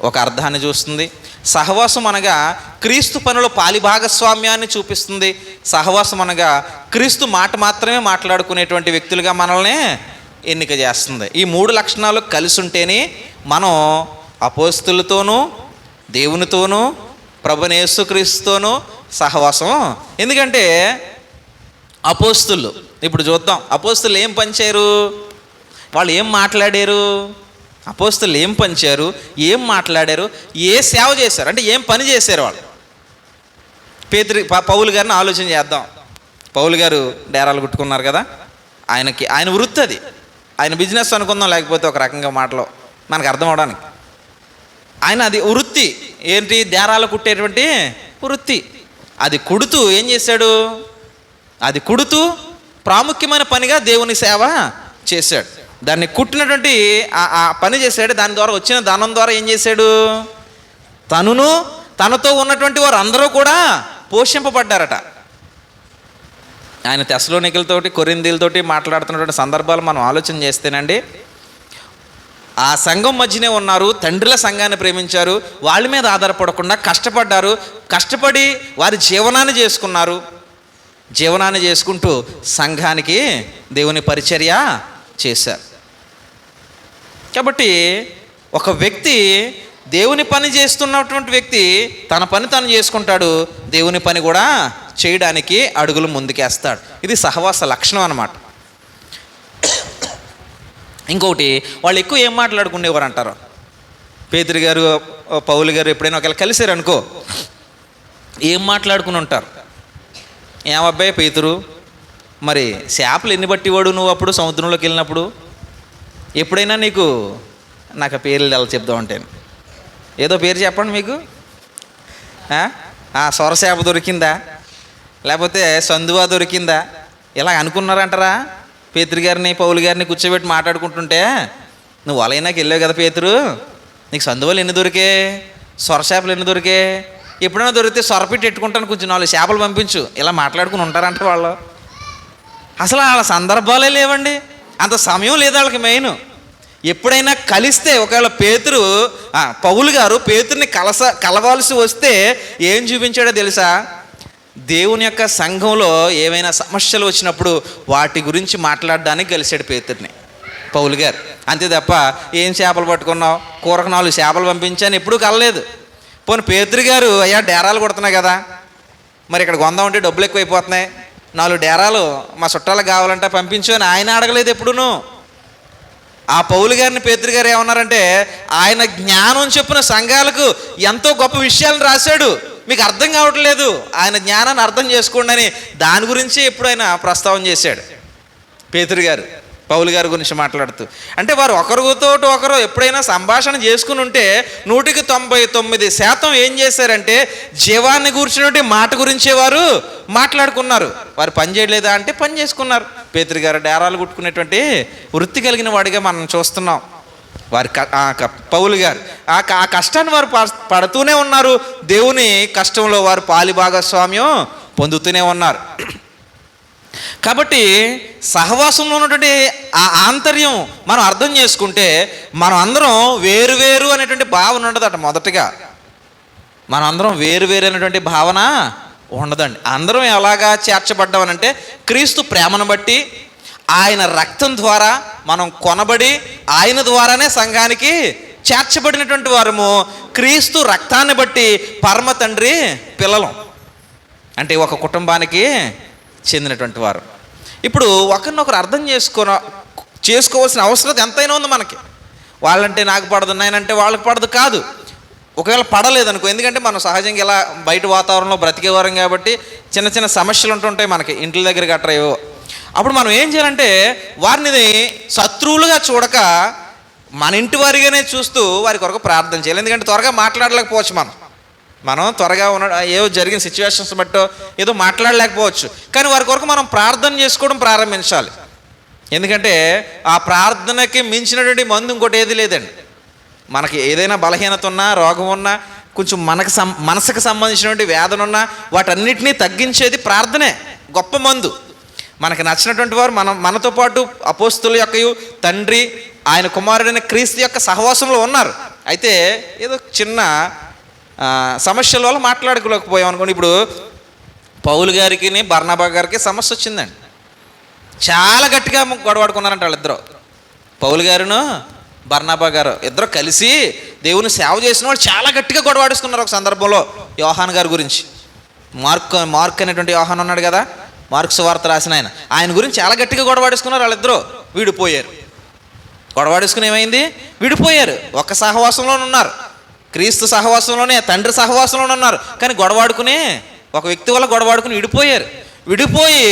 ఒక అర్థాన్ని చూస్తుంది. సహవాసం అనగా క్రీస్తు పనిలో పాలిభాగస్వామ్యాన్ని చూపిస్తుంది. సహవాసం అనగా క్రీస్తు మాట మాత్రమే మాట్లాడుకునేటువంటి వ్యక్తులుగా మనల్ని ఎన్నిక చేస్తుంది. ఈ 3 లక్షణాలు కలిసి ఉంటేనే మనం అపోస్తులతోనూ, దేవునితోనూ, ప్రభువైన యేసుక్రీస్తుతోనూ సహవాసం. ఎందుకంటే అపోస్తులు ఇప్పుడు చూద్దాం, అపోస్తులు ఏం పంచారు? వాళ్ళు ఏం మాట్లాడారు? అపోస్తులు ఏం పంచారు, ఏం మాట్లాడారు, ఏ సేవ చేశారు, అంటే ఏం పని చేశారు వాళ్ళు? పౌలు గారిని ఆలోచన చేద్దాం. పౌలు గారు డేరాలు కుట్టుకున్నారు కదా, ఆయన వృత్తి అది, ఆయన బిజినెస్ అనుకుందాం, లేకపోతే ఒక రకంగా మాటలో మనకు అర్థం అవడానికి అది వృత్తి. ఏంటి? డేరాలు కుట్టేటువంటి వృత్తి. అది కుడుతూ ఏం చేశాడు? అది కుడుతూ ప్రాముఖ్యమైన పనిగా దేవుని సేవ చేశాడు. దాన్ని కుట్టినటువంటి ఆ పని చేశాడు. దాని ద్వారా వచ్చిన ధనం ద్వారా ఏం చేశాడు? తనను తనతో ఉన్నటువంటి వారు అందరూ కూడా పోషింపబడ్డారట. ఆయన తెస్సలోనికలతోటి, కొరింథీలతోటి మాట్లాడుతున్నటువంటి సందర్భాలు మనం ఆలోచన చేస్తేనండి, ఆ సంఘం మధ్యనే ఉన్నారు, తండ్రుల సంఘాన్ని ప్రేమించారు, వాళ్ళ మీద ఆధారపడకుండా కష్టపడ్డారు, కష్టపడి వారి జీవనాన్ని చేసుకున్నారు. జీవనాన్ని చేసుకుంటూ సంఘానికి దేవుని పరిచర్య చేశారు. కాబట్టి ఒక వ్యక్తి, దేవుని పని చేస్తున్నటువంటి వ్యక్తి తన పని తను చేసుకుంటాడు, దేవుని పని కూడా చేయడానికి అడుగులు ముందుకేస్తాడు. ఇది సహవాస లక్షణం అన్నమాట. ఇంకొకటి, వాళ్ళు ఎక్కువ ఏం మాట్లాడుకునేవారు అంటారు? పేతురు గారు, పౌలు గారు ఎప్పుడైనా ఒకవేళ కలిసారు అనుకో, ఏం మాట్లాడుకుని ఉంటారు? ఏమబ్బాయి పేతురు, మరి చేపలు ఎన్ని పట్టివాడు నువ్వు అప్పుడు సముద్రంలోకి వెళ్ళినప్పుడు? ఎప్పుడైనా నాకు ఆ పేర్లు ఎలా చెప్దామంటే, ఏదో పేరు చెప్పండి మీకు. సొరచేప దొరికిందా, లేకపోతే సందువా దొరికిందా, ఇలా అనుకున్నారంటారా? పేతురు గారిని, పౌలు గారిని కూర్చోబెట్టి మాట్లాడుకుంటుంటే, నువ్వు వలైనాకి వెళ్ళావు కదా పేతురు, నీకు సందువాలు ఎన్ని దొరికే, సొరచేపలు ఎన్ని దొరికే, ఎప్పుడైనా దొరికితే సొరపెట్టి పెట్టుకుంటాను, కొంచెం 4 చేపలు పంపించు, ఇలా మాట్లాడుకుని ఉంటారంట వాళ్ళు. అసలు వాళ్ళ సందర్భాలే లేవండి, అంత సమయం లేదు వాళ్ళకి. మెయిన్ ఎప్పుడైనా కలిస్తే, ఒకవేళ పౌలు గారు పేతుర్ని కలవాల్సి వస్తే ఏం చూపించాడో తెలుసా? దేవుని యొక్క సంఘంలో ఏమైనా సమస్యలు వచ్చినప్పుడు వాటి గురించి మాట్లాడడానికి కలిసాడు పేతుర్ని పౌలు గారు. అంతే తప్ప ఏం చేపలు పట్టుకున్నావు, కూరకు 4 చేపలు పంపించాను ఎప్పుడూ కలలేదు. పోనీ పేతురు గారు, అయ్యా డేరాలు కొడుతున్నాయి కదా, మరి ఇక్కడ కొందామంటే డబ్బులు ఎక్కువైపోతున్నాయి, 4 డేరాలు మా చుట్టాలకు కావాలంటే పంపించు అని ఆయన అడగలేదు ఎప్పుడును. ఆ పౌలు గారిని పేతురు గారు ఏమన్నారంటే, ఆయన జ్ఞానం చెప్పిన సంఘాలకు ఎంతో గొప్ప విషయాలను రాశాడు, మీకు అర్థం కావట్లేదు, ఆయన జ్ఞానాన్ని అర్థం చేసుకోండి అని దాని గురించి ఎప్పుడైనా ప్రస్తావన చేశాడు పేతురు గారు పౌలు గారి గురించి మాట్లాడుతూ. అంటే వారు ఒకరితో ఒకరు ఎప్పుడైనా సంభాషణ చేసుకుని ఉంటే 99% ఏం చేశారంటే జీవాన్ని కూర్చున్నటువంటి మాట గురించే వారు మాట్లాడుకున్నారు. వారు పని చేయలేదా అంటే పని చేసుకున్నారు. పేతురు గారు డేరాలు కుట్టుకునేటువంటి వృత్తి కలిగిన వాడిగా మనం చూస్తున్నాం. వారి పౌలు గారు ఆ కష్టాన్ని వారు పడుతూనే ఉన్నారు, దేవుని కష్టంలో వారు పాలిభాగస్వామ్యం పొందుతూనే ఉన్నారు. కాబట్టి సహవాసంలో ఉన్నటువంటి ఆ ఆంతర్యం మనం అర్థం చేసుకుంటే మనం అందరం వేరు అనేటువంటి భావన ఉండదట. మొదటగా మనం అందరం వేరు అనేటువంటి భావన ఉండదండి. అందరం ఎలాగా చేర్చబడ్డామనంటే క్రీస్తు ప్రేమను బట్టి, ఆయన రక్తం ద్వారా మనం కొనబడి ఆయన ద్వారానే సంఘానికి చేర్చబడినటువంటి వారము. క్రీస్తు రక్తాన్ని బట్టి పరమ తండ్రి పిల్లలం, అంటే ఒక కుటుంబానికి చెందినటువంటి వారు. ఇప్పుడు ఒకరినొకరు అర్థం చేసుకోవాల్సిన అవసరం ఎంతైనా ఉంది మనకి. వాళ్ళంటే నాకు పడదు, నేనంటే వాళ్ళకి పడదు కాదు. ఒకవేళ పడలేదనుకో, ఎందుకంటే మనం సహజంగా ఇలా బయట వాతావరణంలో బ్రతికేవారం కాబట్టి చిన్న చిన్న సమస్యలు ఉంటుంటాయి మనకి, ఇంటి దగ్గర గట్రయో. అప్పుడు మనం ఏం చేయాలంటే వారిని శత్రువులుగా చూడక మన ఇంటి వారిగానే చూస్తూ వారి కొరకు ప్రార్థన చేయాలి. ఎందుకంటే త్వరగా మాట్లాడలేకపోవచ్చు, మనం త్వరగా ఏవో జరిగిన సిచ్యువేషన్స్ బట్టో ఏదో మాట్లాడలేకపోవచ్చు. కానీ వారి కొరకు మనం ప్రార్థన చేసుకోవడం ప్రారంభించాలి. ఎందుకంటే ఆ ప్రార్థనకి మించినటువంటి మందు ఇంకోటి ఏది లేదండి. మనకి ఏదైనా బలహీనత ఉన్నా, రోగం ఉన్నా, కొంచెం మనసుకు సంబంధించినటువంటి వేదన ఉన్నా వాటన్నిటినీ తగ్గించేది ప్రార్థనే గొప్ప మందు. మనకు నచ్చినటువంటి వారు మనతో పాటు అపోస్తుల యొక్కయు తండ్రి ఆయన కుమారుడైన క్రీస్తు యొక్క సహవాసంలో ఉన్నారు. అయితే ఏదో చిన్న సమస్యల వల్ల మాట్లాడుకోలేకపోయాం అనుకోండి. ఇప్పుడు పౌలు గారికి బర్నబా గారికి సమస్య వచ్చిందండి. చాలా గట్టిగా గొడవాడుకున్నారంట వాళ్ళిద్దరు. పౌలు గారును బర్నబా గారు ఇద్దరు కలిసి దేవుని సేవ చేసిన వాళ్ళు చాలా గట్టిగా గొడవాడుకున్నారు. ఒక సందర్భంలో యోహాన్ గారి గురించి, మార్క్ అనేటువంటి యోహాన్ ఉన్నాడు కదా, మార్కు సువార్త రాసిన ఆయన గురించి చాలా గట్టిగా గొడవాడుకున్నారు వాళ్ళిద్దరూ. విడిపోయారు. గొడవాడుకుని ఏమైంది? విడిపోయారు. ఒక్క సహవాసంలోనే ఉన్నారు, క్రీస్తు సహవాసంలోనే, తండ్రి సహవాసంలోనే ఉన్నారు. కానీ గొడవాడుకుని ఒక వ్యక్తి వల్ల గొడవాడుకుని విడిపోయారు. విడిపోయి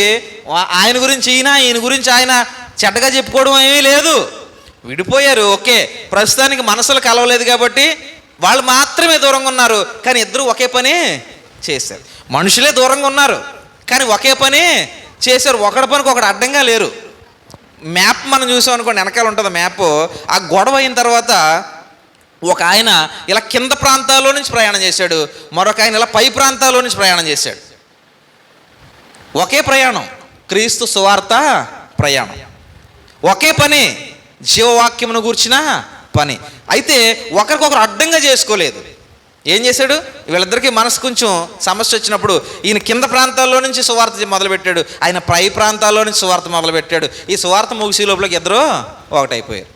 ఆయన గురించి ఈయన గురించి ఆయన చెడ్డగా చెప్పుకోవడం ఏమీ లేదు. విడిపోయారు. ఓకే, ప్రస్తుతానికి మనసులు కలవలేదు కాబట్టి వాళ్ళు మాత్రమే దూరంగా ఉన్నారు. కానీ ఇద్దరు ఒకే పని చేశారు. మనుషులే దూరంగా ఉన్నారు కానీ ఒకే పని చేశారు. ఒకడి పనికి ఒకడు అడ్డంగా లేరు. మ్యాప్ మనం చూసాం అనుకోండి, వెనకాల ఉంటుంది మ్యాప్. ఆ గొడవ అయిన తర్వాత ఒక ఆయన ఇలా కింద ప్రాంతాల్లో నుంచి ప్రయాణం చేశాడు, మరొక ఆయన ఇలా పై ప్రాంతాల్లో నుంచి ప్రయాణం చేశాడు. ఒకే ప్రయాణం, క్రీస్తు సువార్త ప్రయాణం, ఒకే పని, జీవవాక్యమును గూర్చిన పని. అయితే ఒకరికొకరు అడ్డంగా చేసుకోలేదు. ఏం చేశాడు? వీళ్ళిద్దరికీ మనసు కొంచెం సమస్య వచ్చినప్పుడు ఈయన కింద ప్రాంతాల్లో నుంచి సువార్త మొదలుపెట్టాడు, ఆయన పై ప్రాంతాల్లో నుంచి సువార్త మొదలుపెట్టాడు. ఈ సువార్త ముగిసే లోపలికి ఇద్దరు ఒకటైపోయారు.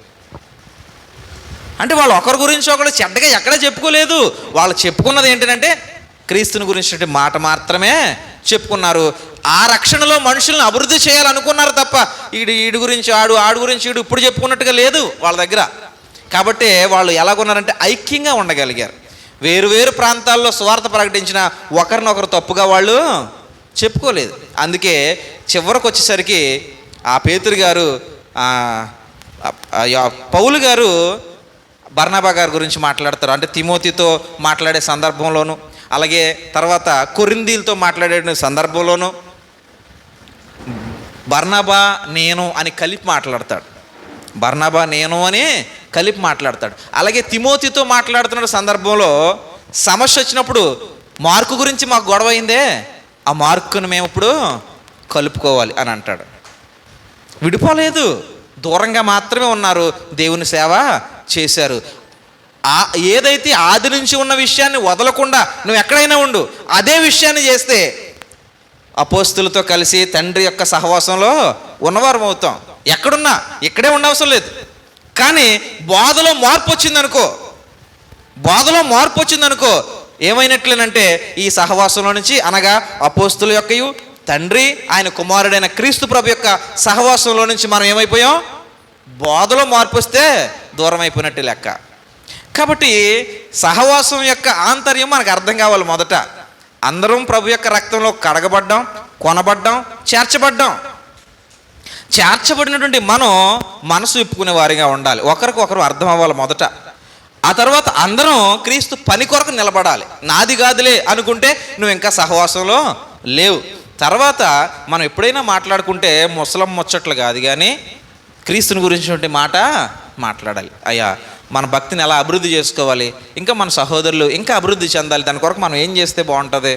అంటే వాళ్ళు ఒకరి గురించి ఒకరు చెడ్డగా ఎక్కడ చెప్పుకోలేదు. వాళ్ళు చెప్పుకున్నది ఏంటంటే క్రీస్తుని గురించి మాట మాత్రమే చెప్పుకున్నారు. ఆ రక్షణలో మనుషులను అభివృద్ధి చేయాలనుకున్నారు తప్ప ఈడు గురించి ఆడు గురించి ఈడు ఇప్పుడు చెప్పుకున్నట్టుగా లేదు వాళ్ళ దగ్గర. కాబట్టి వాళ్ళు ఎలాగున్నారంటే ఐక్యంగా ఉండగలిగారు. వేరు ప్రాంతాల్లో సువార్త ప్రకటించిన ఒకరినొకరు తప్పుగా వాళ్ళు చెప్పుకోలేదు. అందుకే చివరికి వచ్చేసరికి ఆ పేతురు గారు, పౌలు గారు బర్నబా గారి గురించి మాట్లాడతారు. అంటే తిమోతితో మాట్లాడే సందర్భంలోను, అలాగే తర్వాత కొరింథీలతో మాట్లాడే సందర్భంలోను బర్నబా నేను అని కలిపి మాట్లాడతాడు. బర్నబా నేను అని కలిపి మాట్లాడతాడు. అలాగే తిమోతితో మాట్లాడుతున్న సందర్భంలో సమస్య వచ్చినప్పుడు మార్కు గురించి మాకు గొడవ అయిందే, ఆ మార్కును మేము ఇప్పుడు కలుపుకోవాలి అని అంటాడు. విడిపోలేదు, దూరంగా మాత్రమే ఉన్నారు, దేవుని సేవ చేశారు. ఏదైతే ఆది నుంచి ఉన్న విషయాన్ని వదలకుండా నువ్వు ఎక్కడైనా ఉండు, అదే విషయాన్ని చేస్తే అపోస్తులతో కలిసి తండ్రి యొక్క సహవాసంలో ఉన్నవారం అవుతాం. ఎక్కడున్నా ఇక్కడే ఉండవసరం లేదు. కానీ బోధలో మార్పు వచ్చిందనుకో ఏమైనట్లేనంటే ఈ సహవాసంలో నుంచి, అనగా అపోస్తుల యొక్కయు తండ్రి ఆయన కుమారుడైన క్రీస్తు ప్రభు యొక్క సహవాసంలో నుంచి మనం ఏమైపోయాం? బోధలో మార్పు వస్తే దూరం అయిపోయినట్టు లెక్క. కాబట్టి సహవాసం యొక్క ఆంతర్యం మనకు అర్థం కావాలి. మొదట అందరం ప్రభు యొక్క రక్తంలో కడగబడ్డాం, కొనబడ్డాం, చేర్చబడినటువంటి మనం మనసు విప్పుకునే వారిగా ఉండాలి. ఒకరికొకరు అర్థం అవ్వాలి మొదట. ఆ తర్వాత అందరం క్రీస్తు పని కొరకు నిలబడాలి. నాది కాదులే అనుకుంటే నువ్వు ఇంకా సహవాసంలో లేవు. తర్వాత మనం ఎప్పుడైనా మాట్లాడుకుంటే ముసలం ముచ్చట్లు కాదు, కానీ క్రీస్తుని గురించి మాట మాట్లాడాలి. అయ్యా మన భక్తిని ఎలా అభివృద్ధి చేసుకోవాలి, ఇంకా మన సహోదరులు ఇంకా అభివృద్ధి చెందాలి, దాని కొరకు మనం ఏం చేస్తే బాగుంటుంది,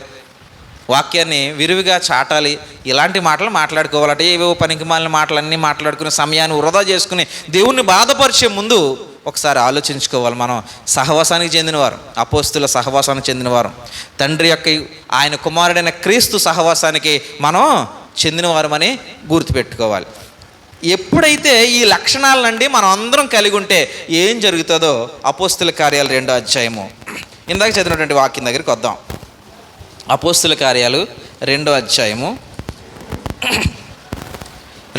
వాక్యాన్ని విరివిగా చాటాలి, ఇలాంటి మాటలు మాట్లాడుకోవాలంటే ఏవో పనికిమాలిన మాటలన్నీ మాట్లాడుకునే సమయాన్ని వృధా చేసుకుని దేవుణ్ణి బాధపరిచే ముందు ఒకసారి ఆలోచించుకోవాలి. మనం సహవాసానికి చెందినవారు, అపోస్తుల సహవాసానికి చెందినవారు, తండ్రి యొక్క ఆయన కుమారుడైన క్రీస్తు సహవాసానికి మనం చెందినవారమని గుర్తుపెట్టుకోవాలి. ఎప్పుడైతే ఈ లక్షణాలనండి మనం అందరం కలిగి ఉంటే ఏం జరుగుతుందో అపోస్తుల కార్యాలు 2వ అధ్యాయము ఇందాక చదివినటువంటి వాక్యం దగ్గరికి వద్దాం. అపోస్తుల కార్యాలు 2వ అధ్యాయము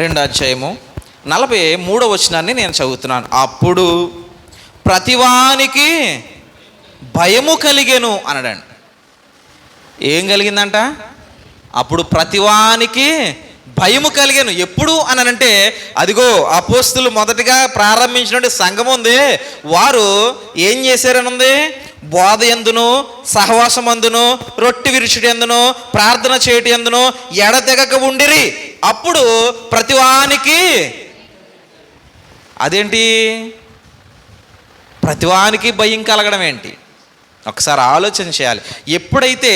43వ వచనాన్ని నేను చదువుతున్నాను. అప్పుడు ప్రతివానికి భయము కలిగెను అనడండి. ఏం కలిగిందంట? అప్పుడు ప్రతివానికి భయము కలిగాను. ఎప్పుడు అని అంటే అదిగో అపోస్తులు మొదటిగా ప్రారంభించినటువంటి సంఘం ఉంది, వారు ఏం చేశారని ఉంది? బోధ ఎందును, సహవాసమందును, రొట్టె విరుచుటి ఎందును, ప్రార్థన చేయటి ఎందును ఎడతెగక ఉండిరి. అప్పుడు ప్రతివానికి, అదేంటి ప్రతివానికి భయం కలగడం ఏంటి? ఒకసారి ఆలోచన చేయాలి. ఎప్పుడైతే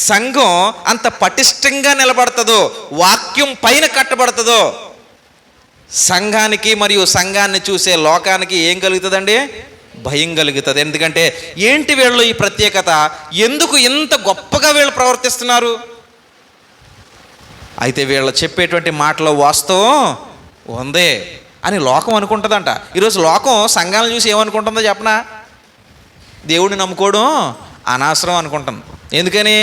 సంఘం అంత పటిష్టంగా నిలబడుతుందో, వాక్యం పైన కట్టబడుతుందో, సంఘానికి మరియు సంఘాన్ని చూసే లోకానికి ఏం కలుగుతుందండి? భయం కలుగుతుంది. ఎందుకంటే ఏంటి వీళ్ళు ఈ ప్రత్యేకత? ఎందుకు ఇంత గొప్పగా వీళ్ళు ప్రవర్తిస్తున్నారు? అయితే వీళ్ళు చెప్పేటువంటి మాటలో వాస్తవం ఉందే అని లోకం అనుకుంటుందంట. ఈరోజు లోకం సంఘాలను చూసి ఏమనుకుంటుందో చెప్పనా? దేవుడిని నమ్ముకోవడం అనవసరం అనుకుంటుంది. ఎందుకని?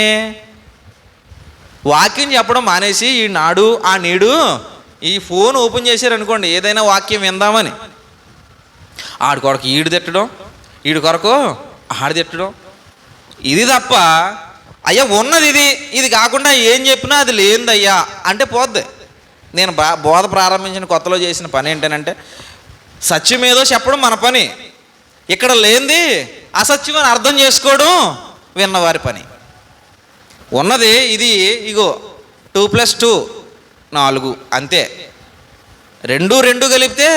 వాక్యం చెప్పడం మానేసి ఈ నాడు ఆ నేడు ఈ ఫోన్ ఓపెన్ చేశారనుకోండి, ఏదైనా వాక్యం విందామని, ఆడి కొరకు ఈడు తిట్టడం, ఈడు కొరకు ఆడి తిట్టడం, ఇది తప్ప అయ్యా ఉన్నది ఇది కాకుండా ఏం చెప్పినా అది లేనిదయ్యా అంటే పోద్ది. నేను బోధ ప్రారంభించిన కొత్తలో చేసిన పని ఏంటనంటే, సత్యం ఏదో చెప్పడం మన పని, ఇక్కడ లేనిది అసత్యం అని అర్థం చేసుకోవడం విన్నవారి పని. ఉన్నది ఇది, ఇగో 2+2 4 అంతే. 2 కలిపితే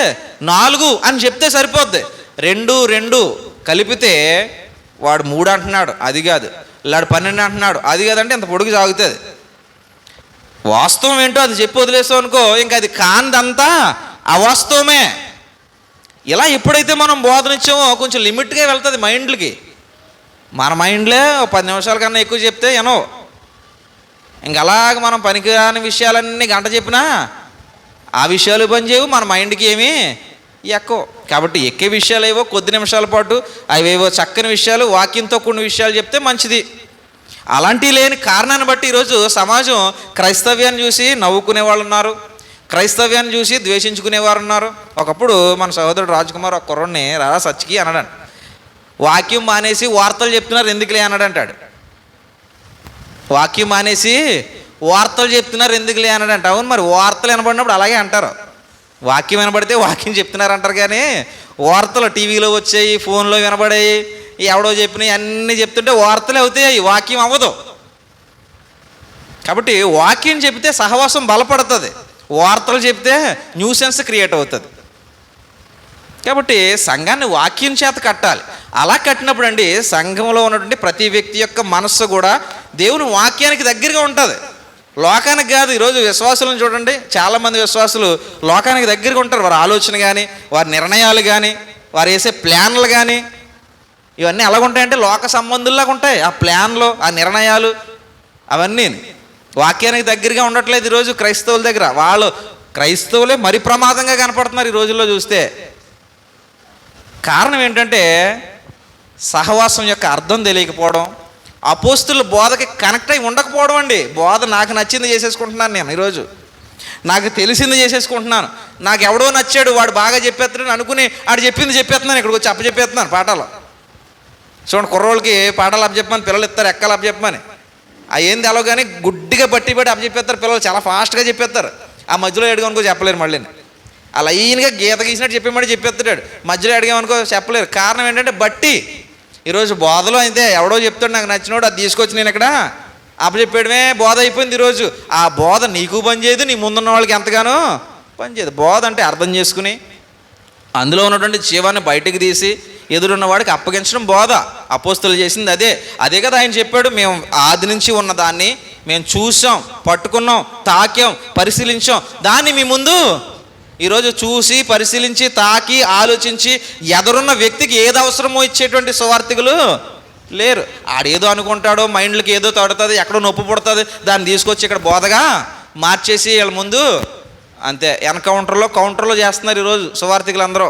4 అని చెప్తే సరిపోద్ది. 2 కలిపితే వాడు 3 అంటున్నాడు, అది కాదు. వాడు 12 అంటున్నాడు, అది కాదంటే ఇంత పొడుగు సాగుతుంది. వాస్తవం ఏంటో అది చెప్పి వదిలేసాం అనుకో, ఇంకా అది కాందంతా అవాస్తవమే. ఇలా ఎప్పుడైతే మనం బోధనిచ్చామో కొంచెం లిమిట్గా వెళ్తుంది మైండ్లకి. మన మైండ్లే 10 నిమిషాల కన్నా ఎక్కువ చెప్తే ఎనో, ఇంక అలాగ మనం పనికిరాని విషయాలన్నీ గంట చెప్పినా ఆ విషయాలు పని చేయవు, మన మైండ్కి ఏమీ ఎక్కువ. కాబట్టి ఎక్కే విషయాలు ఏవో కొద్ది నిమిషాల పాటు అవేవో చక్కని విషయాలు, వాక్యంతో కూడిన విషయాలు చెప్తే మంచిది. అలాంటివి లేని కారణాన్ని బట్టి ఈరోజు సమాజం క్రైస్తవ్యాన్ని చూసి నవ్వుకునే వాళ్ళు ఉన్నారు, క్రైస్తవ్యాన్ని చూసి ద్వేషించుకునేవారు ఉన్నారు. ఒకప్పుడు మన సహోదరుడు రాజ్కుమార్ ఒక కుర్రని రారా సచ్చికి అన్నాడు, వాక్యం మానేసి వార్తలు చెప్తున్నారు ఎందుకులే అన్నాడు అంటాడు. వాక్యం మానేసి వార్తలు చెప్తున్నారు ఎందుకులే అన్నాడంట. అవును, మరి వార్తలు వినబడినప్పుడు అలాగే అంటారు. వాక్యం వినబడితే వాక్యం చెప్తున్నారు అంటారు, కానీ వార్తలు టీవీలో వచ్చాయి, ఫోన్లో వినబడాయి, ఎవడో చెప్పినాయి అన్నీ చెప్తుంటే వార్తలే అవుతాయి, వాక్యం అవ్వదు. కాబట్టి వాక్యం చెప్తే సహవాసం బలపడుతుంది, వార్తలు చెప్తే న్యూసెన్స్ క్రియేట్ అవుతుంది. కాబట్టి సంఘాన్ని వాక్యం చేత కట్టాలి. అలా కట్టినప్పుడు అండి సంఘంలో ఉన్నటువంటి ప్రతి వ్యక్తి యొక్క మనస్సు కూడా దేవుని వాక్యానికి దగ్గరగా ఉంటుంది, లోకానికి కాదు. ఈరోజు విశ్వాసులను చూడండి, చాలామంది విశ్వాసులు లోకానికి దగ్గరగా ఉంటారు. వారి ఆలోచన కానీ, వారి నిర్ణయాలు కానీ, వారు వేసే ప్లాన్లు కానీ ఇవన్నీ ఎలాగుంటాయంటే లోక సంబంధుల్లాగా ఉంటాయి. ఆ ప్లాన్లు, ఆ నిర్ణయాలు అవన్నీ వాక్యానికి దగ్గరగా ఉండట్లేదు ఈరోజు క్రైస్తవుల దగ్గర. వాళ్ళు క్రైస్తవులే మరి ప్రమాదంగా కనపడుతున్నారు ఈ రోజుల్లో చూస్తే. కారణం ఏంటంటే సహవాసం యొక్క అర్థం తెలియకపోవడం, అపోస్తుల బోధకి కనెక్ట్ అయి ఉండకపోవడం అండి. బోధ నాకు నచ్చింది చేసేసుకుంటున్నాను నేను ఈరోజు, నాకు తెలిసింది చేసేసుకుంటున్నాను, నాకు ఎవడో నచ్చాడు వాడు బాగా చెప్పేస్తున్నాడు అనుకుని ఆడు చెప్పింది చెప్పేస్తున్నాను, ఇక్కడికి వచ్చి అప్పచెప్పేస్తున్నాను పాఠాలు. చూడండి, కుర్రోళ్ళకి పాఠాలు అప్పచెప్పమని పిల్లలు ఇస్తారు, ఎక్కాలు అప్పచెప్పమని. అవి ఏంది అలా కానీ గుడ్డిగా బట్టి అప్పచెప్పేస్తారు పిల్లలు, చాలా ఫాస్ట్గా చెప్పేస్తారు. ఆ మధ్యలో అడిగామనుకో చెప్పలేరు, మళ్ళీ ఆ లైన్గా గీత గీసినట్టు చెప్పేమని చెప్పేస్తాడు, మధ్యలో అడిగామనుకో చెప్పలేరు. కారణం ఏంటంటే బట్టి. ఈరోజు బోధలో అయితే ఎవడో చెప్తాడు నాకు నచ్చినోడు, అది తీసుకొచ్చి నేను ఇక్కడ అప్పచెప్పేయడమే బోధ అయిపోయింది ఈరోజు. ఆ బోధ నీకు పనిచేయదు, నీ ముందున్న వాళ్ళకి ఎంతగానో పనిచేయదు. బోధ అంటే అర్థం చేసుకుని అందులో ఉన్నటువంటి జీవాన్ని బయటకు తీసి ఎదురున్న వాడికి అప్పగించడం బోధ. అపోస్తులు చేసింది అదే కదా ఆయన చెప్పాడు. మేము ఆది నుంచి ఉన్న దాన్ని మేము చూసాం, పట్టుకున్నాం, తాకాం, పరిశీలించాం, దాన్ని మీ ముందు ఈరోజు చూసి పరిశీలించి తాకి ఆలోచించి ఎదురున్న వ్యక్తికి ఏది అవసరమో ఇచ్చేటువంటి సువార్థికులు లేరు. ఆడేదో అనుకుంటాడో, మైండ్లకి ఏదో తడుతుంది, ఎక్కడో నొప్పి పుడుతుంది, దాన్ని తీసుకొచ్చి ఇక్కడ బోధగా మార్చేసి వీళ్ళ ముందు అంతే. ఎన్కౌంటర్లో కౌంటర్లో చేస్తున్నారు ఈరోజు సువార్థికులు అందరూ.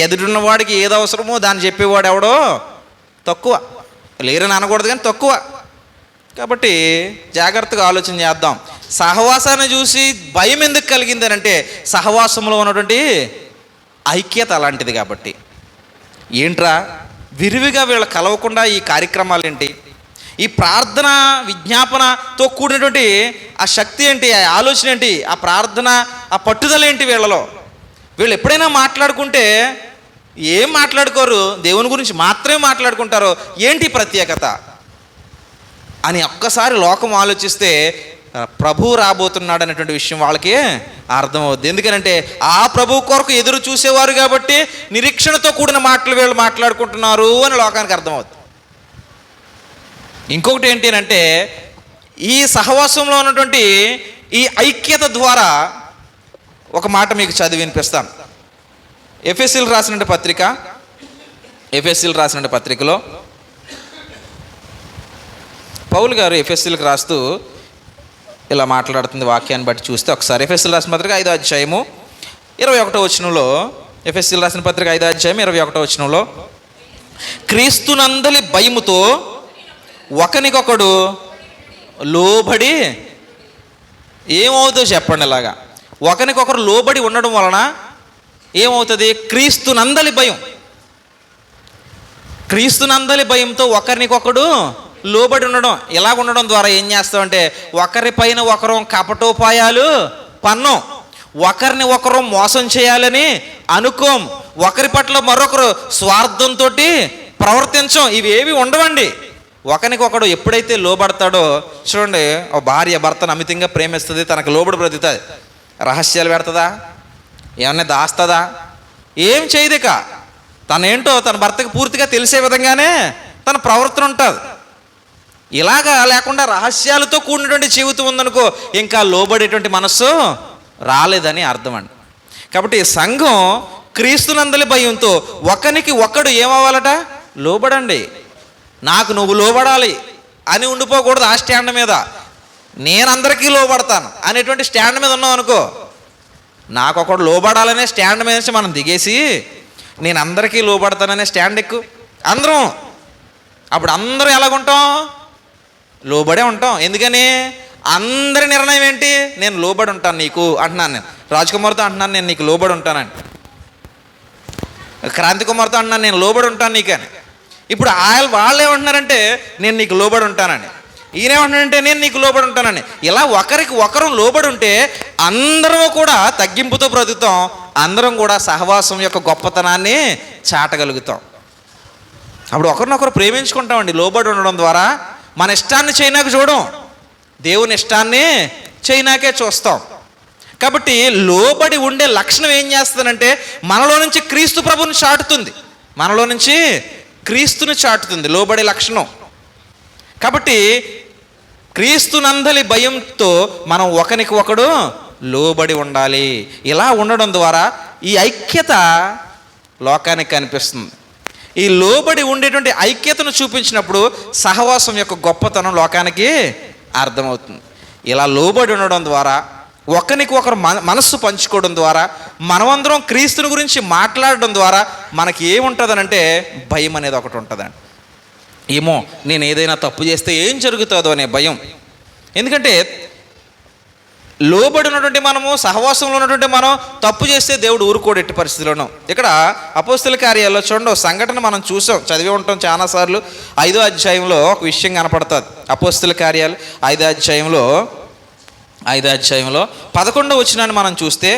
ఎదురున్న వాడికి ఏది అవసరమో దాన్ని చెప్పేవాడు ఎవడో తక్కువ, లేరని అనకూడదు కానీ తక్కువ. కాబట్టి జాగ్రత్తగా ఆలోచన చేద్దాం. సహవాసాన్ని చూసి భయం ఎందుకు కలిగింది అని అంటే సహవాసంలో ఉన్నటువంటి ఐక్యత అలాంటిది. కాబట్టి ఏంట్రా విరివిగా వీళ్ళు కలవకుండా ఈ కార్యక్రమాలు ఏంటి, ఈ ప్రార్థన విజ్ఞాపనతో కూడినటువంటి ఆ శక్తి ఏంటి, ఆ ఆలోచన ఏంటి, ఆ ప్రార్థన ఆ పట్టుదల ఏంటి వీళ్ళలో? వీళ్ళు ఎప్పుడైనా మాట్లాడుకుంటే ఏం మాట్లాడుకోరు, దేవుని గురించి మాత్రమే మాట్లాడుకుంటారు. ఏంటి ప్రత్యేకత అని ఒక్కసారి లోకం ఆలోచిస్తే ప్రభువు రాబోతున్నాడు అనేటువంటి విషయం వాళ్ళకి అర్థమవుద్ది. ఎందుకనంటే ఆ ప్రభు కొరకు ఎదురు చూసేవారు కాబట్టి నిరీక్షణతో కూడిన మాటలు వీళ్ళు మాట్లాడుకుంటున్నారు అని లోకానికి అర్థమవుతుంది. ఇంకొకటి ఏంటి అంటే ఈ సహవాసంలో ఉన్నటువంటి ఈ ఐక్యత ద్వారా ఒక మాట మీకు చదివి వినిపిస్తాను. ఎఫెసీయులకు రాసిన పత్రికలో పౌలు గారు ఎఫెసీయులకు రాస్తూ ఇలా మాట్లాడుతుంది. వాక్యాన్ని బట్టి చూస్తే ఒకసారి ఎఫెసీయులకు రాసిన పత్రిక 5వ అధ్యాయము 21వ వచనంలో, ఎఫెసీయులకు రాసిన పత్రిక 5వ అధ్యాయం 21వ వచనంలో, క్రీస్తునందలి భయముతో ఒకనికొకడు లోబడి ఏమవుతుందో చెప్పండి. ఇలాగా ఒకరికొకరు లోబడి ఉండడం వలన ఏమవుతుంది? క్రీస్తునందలి భయంతో ఒకరికొకడు లోబడి ఉండడం. ఇలాగ ఉండడం ద్వారా ఏం చేస్తామంటే ఒకరిపైన ఒకరు కపటోపాయాలు పన్నం, ఒకరిని ఒకరు మోసం చేయాలని అనుకోం, ఒకరి పట్ల మరొకరు స్వార్థంతో ప్రవర్తించం. ఇవేవి ఉండవండి. ఒకరికొకడు ఎప్పుడైతే లోబడతాడో చూడండి, ఓ భార్య భర్తను అమితంగా ప్రేమిస్తుంది, తనకు లోబడి బ్రతుకుతుంది. రహస్యాలు పెడుతుందా? ఏమన్నా దాస్తుందా? ఏం చేయదిక. తనేంటో తన భర్తకు పూర్తిగా తెలిసే విధంగానే తన ప్రవర్తన ఉంటుంది. ఇలాగా లేకుండా రహస్యాలతో కూడినటువంటి జీవితం ఉందనుకో ఇంకా లోబడేటువంటి మనస్సు రాలేదని అర్థం అండి. కాబట్టి సంఘం క్రీస్తునందలి భయంతో ఒకరికి ఒకడు ఏమవ్వాలట? లోబడండి. నాకు నువ్వు లోబడాలి అని ఉండిపోకూడదు. ఆ స్టాండ్ మీద నేను అందరికీ లోబడతాను అనేటువంటి స్టాండ్ మీద ఉన్నాం అనుకో, నాకు ఒకడు లోబడాలనే స్టాండ్ మీద నుంచి మనం దిగేసి నేను అందరికీ లోబడతాననే స్టాండ్ ఎక్కు అందరం. అప్పుడు అందరూ ఎలాగుంటాం? లోబడే ఉంటాం. ఎందుకని? అందరి నిర్ణయం ఏంటి? నేను లోబడి ఉంటాను నీకు అంటున్నాను. నేను రాజ్కుమార్తో అంటున్నాను నేను నీకు లోబడి ఉంటానని. క్రాంతి కుమార్తో అంటున్నాను నేను లోబడి ఉంటాను నీకని. ఇప్పుడు వాళ్ళు ఏమంటున్నారంటే నేను నీకు లోబడి ఉంటానని, ఈయనేమంటున్నాడంటే నేను నీకు లోబడి ఉంటానని. ఇలా ఒకరికి ఒకరు లోబడి ఉంటే అందరం కూడా తగ్గింపుతో బ్రతుకుతాం, అందరం కూడా సహవాసం యొక్క గొప్పతనాన్ని చాటగలుగుతాం. అప్పుడు ఒకరినొకరు ప్రేమించుకుంటామండి. లోబడి ఉండడం ద్వారా మన ఇష్టాన్ని చైనాకు చూడం, దేవుని ఇష్టాన్ని చైనాకే చూస్తాం. కాబట్టి లోబడి ఉండే లక్షణం ఏం చేస్తుందంటే మనలో నుంచి క్రీస్తు ప్రభుని చాటుతుంది, మనలో నుంచి క్రీస్తుని చాటుతుంది లోబడే లక్షణం. కాబట్టి క్రీస్తునందలి భయంతో మనం ఒకరికి ఒకడు లోబడి ఉండాలి. ఇలా ఉండడం ద్వారా ఈ ఐక్యత లోకానికి కనిపిస్తుంది. ఈ లోబడి ఉండేటువంటి ఐక్యతను చూపించినప్పుడు సహవాసం యొక్క గొప్పతనం లోకానికి అర్థమవుతుంది. ఇలా లోబడి ఉండడం ద్వారా ఒకరికి ఒకరు మనస్సు పంచుకోవడం ద్వారా మనమందరం క్రీస్తుని గురించి మాట్లాడడం ద్వారా మనకి ఏముంటుందనంటే భయం అనేది ఒకటి ఉంటుందండి. ఏమో నేను ఏదైనా తప్పు చేస్తే ఏం జరుగుతుందో అనే భయం. ఎందుకంటే లోబడి ఉన్నటువంటి మనము, సహవాసంలో ఉన్నటువంటి మనం తప్పు చేస్తే దేవుడు ఊరుకోడు ఎట్టి పరిస్థితుల్లోనూ. ఇక్కడ అపోస్తల కార్యాల్లో చూడండి సంఘటన మనం చూసాం, చదివి ఉంటాం చాలాసార్లు. 5వ అధ్యాయంలో ఒక విషయం కనపడుతుంది. అపోస్తల కార్యాలు 5వ అధ్యాయంలో 11వ వచనాన్ని మనం చూస్తే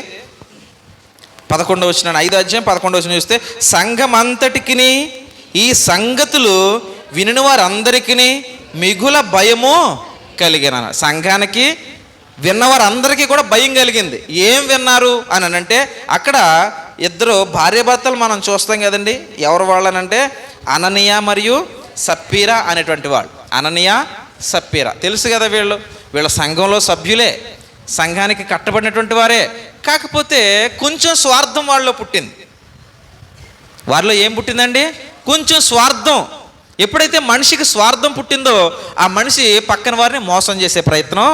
11వ వచనాన్ని 5వ అధ్యాయం 11వ వచనం చూస్తే సంఘమంతటికి ఈ సంగతులు వినిన వారందరికీ మిగుల భయము కలిగిన. సంఘానికి విన్నవారందరికీ కూడా భయం కలిగింది. ఏం విన్నారు అని అంటే అక్కడ ఇద్దరు భార్యాభర్తలు మనం చూస్తాం కదండి. ఎవరు వాళ్ళనంటే అననీయ మరియు సప్పీరా అనేటువంటి వాళ్ళు. అననీయ సప్పీరా తెలుసు కదా, వీళ్ళ సంఘంలో సభ్యులే, సంఘానికి కట్టబడినటువంటి వారే. కాకపోతే కొంచెం స్వార్థం వాళ్ళలో పుట్టింది. వారిలో ఏం పుట్టిందండి? కొంచెం స్వార్థం. ఎప్పుడైతే మనిషికి స్వార్థం పుట్టిందో ఆ మనిషి పక్కన వారిని మోసం చేసే ప్రయత్నం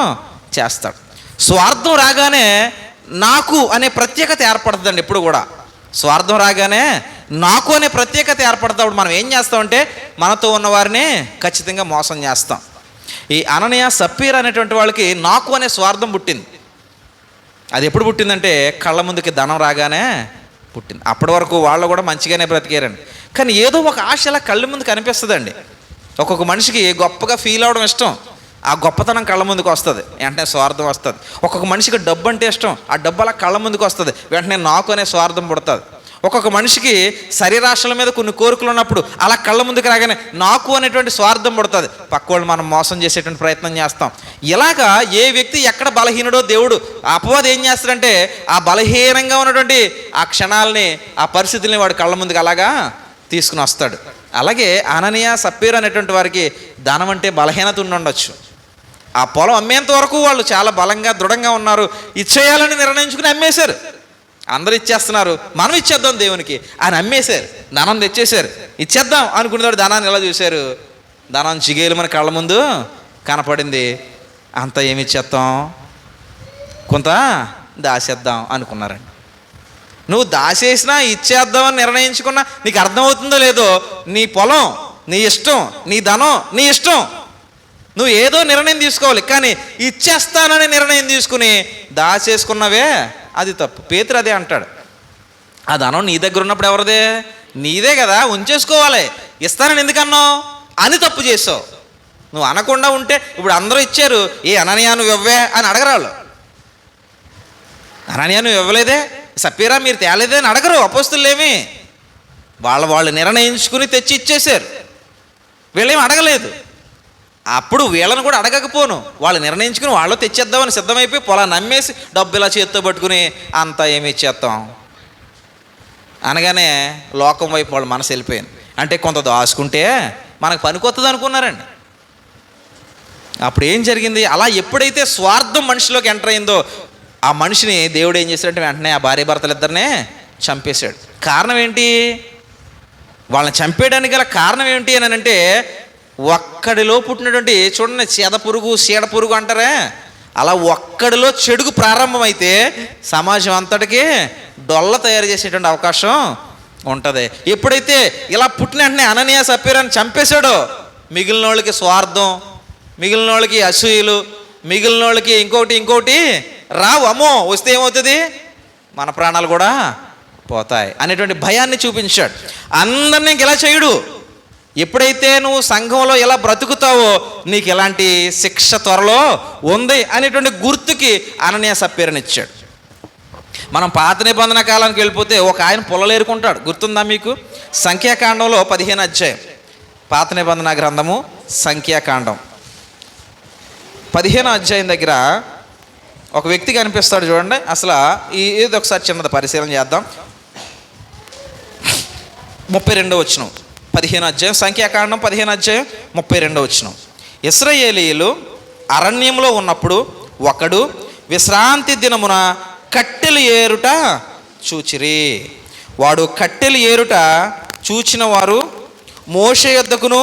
చేస్తాడు. స్వార్థం రాగానే నాకు అనే ప్రత్యేకత ఏర్పడుతుందండి. ఎప్పుడు కూడా స్వార్థం రాగానే నాకు అనే ప్రత్యేకత ఏర్పడతాడు. మనం ఏం చేస్తామంటే మనతో ఉన్నవారిని ఖచ్చితంగా మోసం చేస్తాం. ఈ అననీయ సప్పీరా అనేటువంటి వాళ్ళకి నాకు అనే స్వార్థం పుట్టింది. అది ఎప్పుడు పుట్టిందంటే కళ్ళ ముందుకి ధనం రాగానే పుట్టింది. అప్పటి వరకు వాళ్ళు కూడా మంచిగానే బ్రతికారండి. కానీ ఏదో ఒక ఆశ అలా కళ్ళ ముందు కనిపిస్తుందండి. ఒక్కొక్క మనిషికి గొప్పగా ఫీల్ అవడం ఇష్టం, ఆ గొప్పతనం కళ్ళ ముందుకు వస్తుంది, వెంటనే స్వార్థం వస్తుంది. ఒక్కొక్క మనిషికి డబ్బు అంటే ఇష్టం, ఆ డబ్బు అలా కళ్ళ ముందుకు వస్తుంది, వెంటనే నాకు అనే స్వార్థం పుడుతుంది. ఒక్కొక్క మనిషికి శరీరాశల మీద కొన్ని కోరికలు ఉన్నప్పుడు అలా కళ్ళ ముందుకు రాగానే నాకు అనేటువంటి స్వార్థం పుడుతుంది, పక్క వాళ్ళు మనం మోసం చేసేటువంటి ప్రయత్నం చేస్తాం. ఇలాగా ఏ వ్యక్తి ఎక్కడ బలహీనుడో దేవుడు అపవాది ఏం చేస్తాడంటే ఆ బలహీనంగా ఉన్నటువంటి ఆ క్షణాలని, ఆ పరిస్థితుల్ని వాడు కళ్ళ ముందుకు అలాగా తీసుకుని వస్తాడు. అలాగే అననీయ సప్పీరా అనేటువంటి వారికి ధనం అంటే బలహీనత ఉండొచ్చు. ఆ పొలం అమ్మేంత వరకు వాళ్ళు చాలా బలంగా దృఢంగా ఉన్నారు. ఇచ్చేయాలని నిర్ణయించుకుని అమ్మేశారు. అందరూ ఇచ్చేస్తున్నారు, మనం ఇచ్చేద్దాం దేవునికి అని అమ్మేశారు. ధనం తెచ్చేశారు, ఇచ్చేద్దాం అనుకునేవాడు ధనాన్ని ఎలా చూశారు, ధనం చిగేలు మన కళ్ళ ముందు కనపడింది. అంత ఏమి ఇచ్చేద్దాం, కొంత దాచేద్దాం అనుకున్నారండి. నువ్వు దాచేసినా ఇచ్చేద్దామని నిర్ణయించుకున్నా నీకు అర్థమవుతుందో లేదో, నీ పొలం నీ ఇష్టం, నీ ధనం నీ ఇష్టం, నువ్వు ఏదో నిర్ణయం తీసుకోవాలి. కానీ ఇచ్చేస్తానని నిర్ణయం తీసుకుని దాచేసుకున్నవే అది తప్పు. పేతురు అదే అంటాడు, ఆ ధనం నీ దగ్గర ఉన్నప్పుడు ఎవరిదే, నీదే కదా, ఉంచేసుకోవాలి. ఇస్తానని ఎందుకన్నావు అని తప్పు చేసావు. నువ్వు అనకుండా ఉంటే ఇప్పుడు అందరూ ఇచ్చారు, ఏ అననీయ నువ్వు ఇవ్వే అని అడగరాళ్ళు. అననీయ నువ్వు ఇవ్వలేదే, సప్పీరా మీరు తేలేదే అని అడగరు అపోస్తులేమి. వాళ్ళు నిర్ణయించుకుని తెచ్చి ఇచ్చేశారు, వీళ్ళేమి అడగలేదు. అప్పుడు వీళ్ళని కూడా అడగకపోను, వాళ్ళు నిర్ణయించుకుని వాళ్ళు తెచ్చేద్దామని సిద్ధమైపోయి పొలాన్ని నమ్మేసి డబ్బు ఇలా చేత్తో పట్టుకుని అంతా ఏమి ఇచ్చేస్తాం అనగానే లోకం వైపు వాళ్ళ మనసు వెళ్ళిపోయింది. అంటే కొంత దాచుకుంటే మనకు పనికొత్తది అనుకున్నారండి. అప్పుడు ఏం జరిగింది, అలా ఎప్పుడైతే స్వార్థం మనిషిలోకి ఎంటర్ అయిందో ఆ మనిషిని దేవుడు ఏం చేశాడంటే వెంటనే ఆ భార్య భర్తలు ఇద్దరినే చంపేశాడు. కారణం ఏంటి, వాళ్ళని చంపేయడానికి గల కారణం ఏంటి అని అంటే ఒక్కడిలో పుట్టినటువంటి, చూడండి చీడ పురుగు అంటారే, అలా ఒక్కడిలో చెడుగు ప్రారంభమైతే సమాజం అంతటికి డొల్ల తయారు చేసేటువంటి అవకాశం ఉంటుంది. ఎప్పుడైతే ఇలా పుట్టిన వెంటనే అననీయ సప్పీరాని చంపేశాడో మిగిలిన వాళ్ళకి స్వార్థం, మిగిలిన వాళ్ళకి అసూయలు, మిగిలిన వాళ్ళకి ఇంకోటి రావు. అమ్మో వస్తే ఏమవుతుంది, మన ప్రాణాలు కూడా పోతాయి అనేటువంటి భయాన్ని చూపించాడు. అందరినీ ఇలా చేయడు. ఎప్పుడైతే నువ్వు సంఘంలో ఎలా బ్రతుకుతావో నీకు ఎలాంటి శిక్ష త్వరలో ఉంది అనేటువంటి గుర్తుకి అననీయ సప్పీరాని ఇచ్చాడు. మనం పాత నిబంధన కాలానికి వెళ్ళిపోతే ఒక ఆయన పొలలేరుకుంటాడు, గుర్తుందా మీకు? సంఖ్యాకాండంలో 15వ అధ్యాయం, పాత నిబంధన గ్రంథము సంఖ్యాకాండం 15వ అధ్యాయం దగ్గర ఒక వ్యక్తి కనిపిస్తాడు. చూడండి అసలు ఏదో ఒకసారి చిన్నది పరిశీలన చేద్దాం. 32వ వచనం, 15వ అధ్యాయం సంఖ్యాకాండం 15వ అధ్యాయం 32వ వచనం. ఇశ్రాయేలీయులు అరణ్యంలో ఉన్నప్పుడు ఒకడు విశ్రాంతి దినమున కట్టెలు ఏరుట చూచిరి. వాడు కట్టెలు ఏరుట చూచిన వారు మోషే యొద్దకును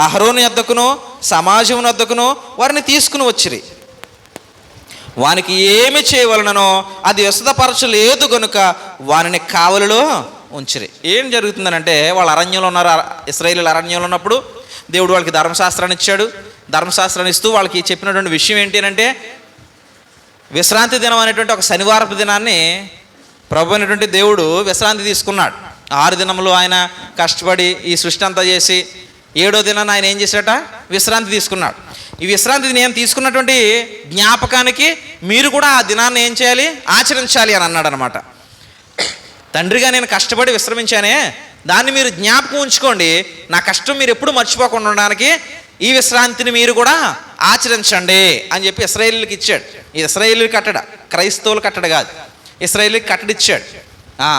అహరోను యొద్దకును సమాజం యొద్దకును వారిని తీసుకుని వచ్చిరి. వానికి ఏమి చేయవలననో అది విశదపరచలేదు కనుక వారిని కావలిలో ఉంచిరి. ఏం జరుగుతుందనంటే వాళ్ళు అరణ్యంలో ఉన్నారు. ఇశ్రాయేలీయులు అరణ్యంలో ఉన్నప్పుడు దేవుడు వాళ్ళకి ధర్మశాస్త్రాన్ని ఇచ్చాడు. ధర్మశాస్త్రాన్ని ఇస్తూ వాళ్ళకి చెప్పినటువంటి విషయం ఏంటి అంటే విశ్రాంతి దినం అనేటువంటి ఒక శనివారపు దినాన్ని ప్రభు అయినటువంటి దేవుడు విశ్రాంతి తీసుకున్నాడు. 6 దినములు ఆయన కష్టపడి ఈ సృష్టి అంతా చేసి 7వ దినాన్ని ఆయన ఏం చేశాట, విశ్రాంతి తీసుకున్నాడు. ఈ విశ్రాంతి నేను తీసుకున్నటువంటి జ్ఞాపకానికి మీరు కూడా ఆ దినాన్ని ఏం చేయాలి, ఆచరించాలి అని అన్నాడు అనమాట. తండ్రిగా నేను కష్టపడి విశ్రమించానే, దాన్ని మీరు జ్ఞాపకం ఉంచుకోండి, నా కష్టం మీరు ఎప్పుడు మర్చిపోకుండా ఉండడానికి ఈ విశ్రాంతిని మీరు కూడా ఆచరించండి అని చెప్పి ఇశ్రాయేలీయులకు ఇచ్చాడు. ఇది ఇశ్రాయేలీయులు కట్టడ, క్రైస్తవులు కట్టడ కాదు, ఇశ్రాయేలీయులకు కట్టడిచ్చాడు.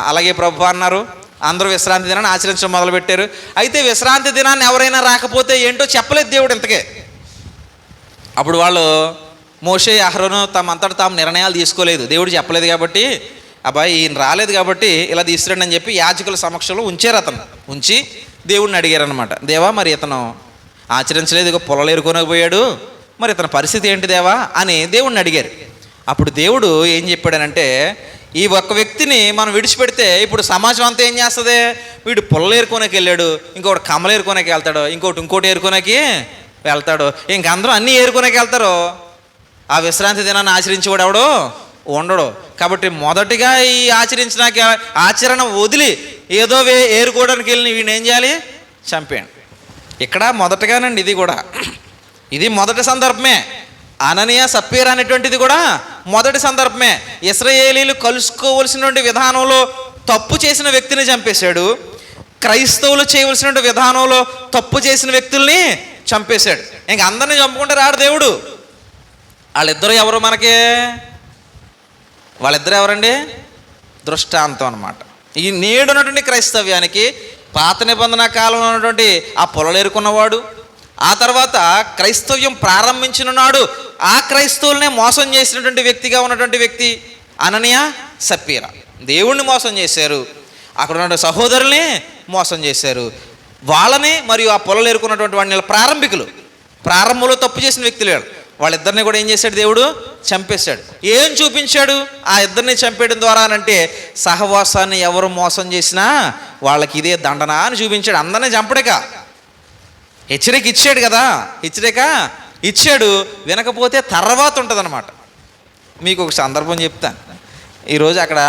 అలాగే ప్రభు అన్నారు, అందరూ విశ్రాంతి దినాన్ని ఆచరించడం మొదలుపెట్టారు. అయితే విశ్రాంతి దినాన్ని ఎవరైనా రాకపోతే ఏంటో చెప్పలేదు దేవుడు ఇంతకే. అప్పుడు వాళ్ళు మోషే అహరోను తమంతట తాము నిర్ణయాలు తీసుకోలేదు, దేవుడు చెప్పలేదు కాబట్టి అబ్బాయి ఈయన రాలేదు కాబట్టి ఇలా తీసుకురండి అని చెప్పి యాజకుల సమక్షంలో ఉంచారు. అతను ఉంచి దేవుడిని అడిగారు అనమాట, దేవా మరి ఇతను ఆచరించలేదు, ఇక పొలలు ఏరుకోనకపోయాడు, మరి ఇతని పరిస్థితి ఏంటి దేవా అని దేవుడిని అడిగారు. అప్పుడు దేవుడు ఏం చెప్పాడనంటే, ఈ ఒక్క వ్యక్తిని మనం విడిచిపెడితే ఇప్పుడు సమాజం అంతా ఏం చేస్తుంది? వీడు పుల్ల ఏరుకోనకి వెళ్ళాడు, ఇంకోటి కమ్మలు ఏరుకోనకి వెళ్తాడు, ఇంకోటి ఏరుకోనకి వెళ్తాడు, ఇంక అందరూ అన్నీ ఏరుకోనకి వెళ్తారు. ఆ విశ్రాంతి దినాన్ని ఆచరించేవాడు ఎవడు ఉండడు. కాబట్టి మొదటిగా ఈ ఆచరణ వదిలి ఏదో ఏరుకోవడానికి వెళ్ళి వీడిని ఏం చేయాలి? చంపేయండి. ఇక్కడ మొదటగానండి ఇది మొదటి సందర్భమే. అననీయ సప్పీరా అనేటువంటిది కూడా మొదటి సందర్భమే. ఇశ్రాయేలీలు కలుసుకోవలసినటువంటి విధానంలో తప్పు చేసిన వ్యక్తిని చంపేశాడు. క్రైస్తవులు చేయవలసిన విధానంలో తప్పు చేసిన వ్యక్తుల్ని చంపేశాడు. ఇంక అందరినీ చంపుకుంటే రాడు దేవుడు. వాళ్ళిద్దరూ ఎవరు? వాళ్ళిద్దరు ఎవరండి? దృష్టాంతం అన్నమాట. ఈ నేడున్నటువంటి క్రైస్తవ్యానికి పాత నిబంధన కాలంలో ఉన్నటువంటి ఆ పొలలేరుకున్నవాడు, ఆ తర్వాత క్రైస్తవ్యం ప్రారంభించిన నాడు ఆ క్రైస్తవులనే మోసం చేసినటువంటి వ్యక్తిగా ఉన్నటువంటి వ్యక్తి అననీయ సప్పీరా. దేవుణ్ణి మోసం చేశారు, అక్కడ ఉన్న సహోదరుల్ని మోసం చేశారు. వాళ్ళని మరియు ఆ పొలలేరుకున్నటువంటి వాడిని ప్రారంభంలో తప్పు చేసిన వ్యక్తులు వాళ్ళిద్దరిని కూడా ఏం చేశాడు? దేవుడు చంపేశాడు. ఏం చూపించాడు ఆ ఇద్దరిని చంపేయడం ద్వారా అంటే, సహవాసాన్ని ఎవరు మోసం చేసినా వాళ్ళకి ఇదే దండన అని చూపించాడు. అందరినీ చంపడక హెచ్చరిక ఇచ్చాడు కదా, హెచ్చరిక ఇచ్చాడు. వినకపోతే తర్వాత ఉంటుంది అన్నమాట. మీకు ఒక సందర్భం చెప్తాను. ఈరోజు అక్కడ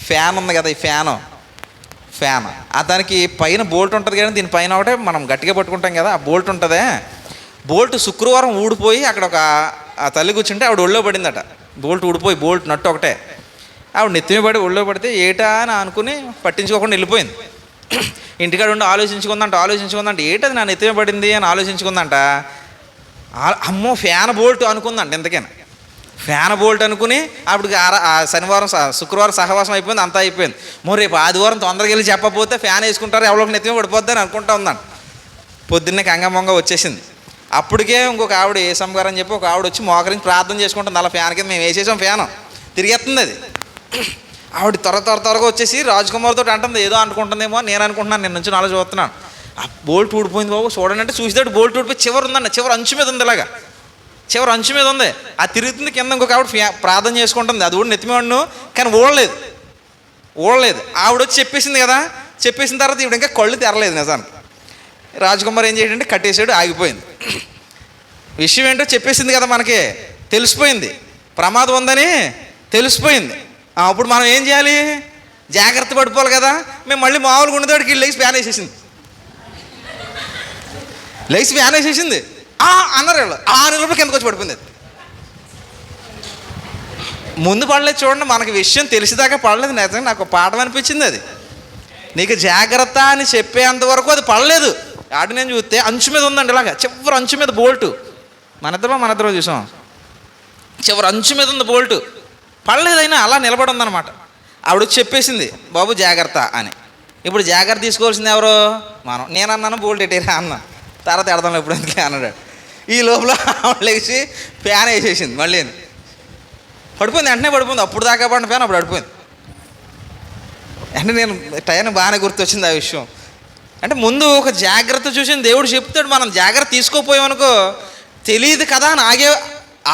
ఫ్యాన్ ఉంది కదా, ఈ ఫ్యాన్ దానికి పైన బోల్ట్ ఉంటుంది కానీ దీనిపైన ఒకటే మనం గట్టిగా పట్టుకుంటాం కదా, ఆ బోల్ట్ ఉంటుందే. బోల్ట్ శుక్రవారం ఊడిపోయి అక్కడ ఒక ఆ తల్లి కూర్చుంటే ఆవిడ ఒళ్ళో పడిందట. బోల్ట్ ఊడిపోయి బోల్ట్ నట్టు ఒకటే ఆవిడ నెత్తిమి పడి ఒళ్ళో పడితే ఏటా అని అనుకుని పట్టించుకోకుండా వెళ్ళిపోయింది. ఇంటికాడ ఉండి ఆలోచించుకుందంట ఏటది నా నెత్తిమి పడింది అని ఆలోచించుకుందంట. అమ్మో ఫ్యాన్ బోల్ట్ అనుకుందంట. ఎందుకైనా ఫ్యాన్ బోల్ట్ అనుకుని అప్పటికి శుక్రవారం సహవాసం అయిపోయింది, అంతా అయిపోయింది. రేపు ఆదివారం తొందరగా వెళ్ళి చెప్పకపోతే ఫ్యాన్ వేసుకుంటారు, ఎవరికి నెత్తిమి పడిపోద్ది అని అనుకుంటా ఉందంట. పొద్దున్నే కంగమంగ వచ్చేసింది. అప్పటికే ఇంకొక ఆవిడ ఏసమ్మ గారు అని చెప్పి ఒక ఆవిడ వచ్చి మోకరించి ప్రార్థన చేసుకుంటుంది. అలా ఫ్యాన్ కింద మేము వేసేసాం, ఫ్యాను తిరిగేస్తుంది. అది ఆవిడ త్వరగా వచ్చేసి రాజకుమార్తో అంటుంది, ఏదో అనుకుంటుందేమో నేను అనుకుంటున్నాను, నేను నుంచి అలా చూస్తున్నాను. ఆ బోల్ట్ ఊడిపోయింది బాబు చూడండి అంటే చూసేటట్టు బోల్ట్ ఊడిపోయి చివరి ఉందండి, చివరి అంచు మీద ఉంది. ఇలాగా చివరి అంచు మీద ఉంది. ఆ తిరుగుతుంది కింద ఇంకొక ఆవిడ ప్రార్థన చేసుకుంటుంది. అది కూడా నెత్తిమేవాడును కానీ ఊడలేదు. ఆవిడ వచ్చి చెప్పేసింది కదా, చెప్పేసిన తర్వాత ఈవిడ ఇంకా కళ్ళు తెరలేదు. నిజానికి రాజకుమార్ ఏం చేయడంటే కట్టేసాడు, ఆగిపోయింది. విషయం ఏంటో చెప్పేసింది కదా, మనకి తెలిసిపోయింది, ప్రమాదం ఉందని తెలిసిపోయింది. అప్పుడు మనం ఏం చేయాలి? జాగ్రత్త పడిపోవాలి కదా. మేము మళ్ళీ మామూలుగా ఉండేవాడికి లేచి ఫ్యాన్ వేసేసింది అన్నారు వాళ్ళు. 6 నిమిషాలు కిందకు వచ్చి పడిపోయింది. ముందు పడలేదు చూడండి, మనకి విషయం తెలిసేదాకా పడలేదు. నిజంగా నాకు పాఠం అనిపించింది. అది నీకు జాగ్రత్త అని చెప్పేంత వరకు అది పడలేదు. ఆడు నేను చూస్తే అంచు మీద ఉందండి, ఇలాగా చివరి అంచు మీద బోల్టు. మనిద్దరం చూసాం. చివరి అంచు మీద ఉంది బోల్టు, పడలేదైనా అలా నిలబడి ఉందన్నమాట. ఆవిడ చెప్పేసింది బాబు జాగ్రత్త అని. ఇప్పుడు జాగ్రత్త తీసుకోవాల్సింది ఎవరు? మనం. నేనన్నాను బోల్ట్ ఎట్టేరా అన్నాను. తర్వాత ఎడదాం ఎప్పుడు ఎందుకు అన్నాడు. ఈ లోపల ఆవిడ లేచి ఫ్యాన్ వేసేసింది. మళ్ళీ పడిపోయింది, వెంటనే పడిపోయింది. అప్పుడు దాకా పడిన ఫ్యాన్ అప్పుడు పడిపోయింది. అంటే నేను టైం బాగానే గుర్తొచ్చింది ఆ విషయం. అంటే ముందు ఒక జాగ్రత్త చూసింది దేవుడు చెప్తాడు. మనం జాగ్రత్త తీసుకోపోయామనుకో తెలియదు కదా అని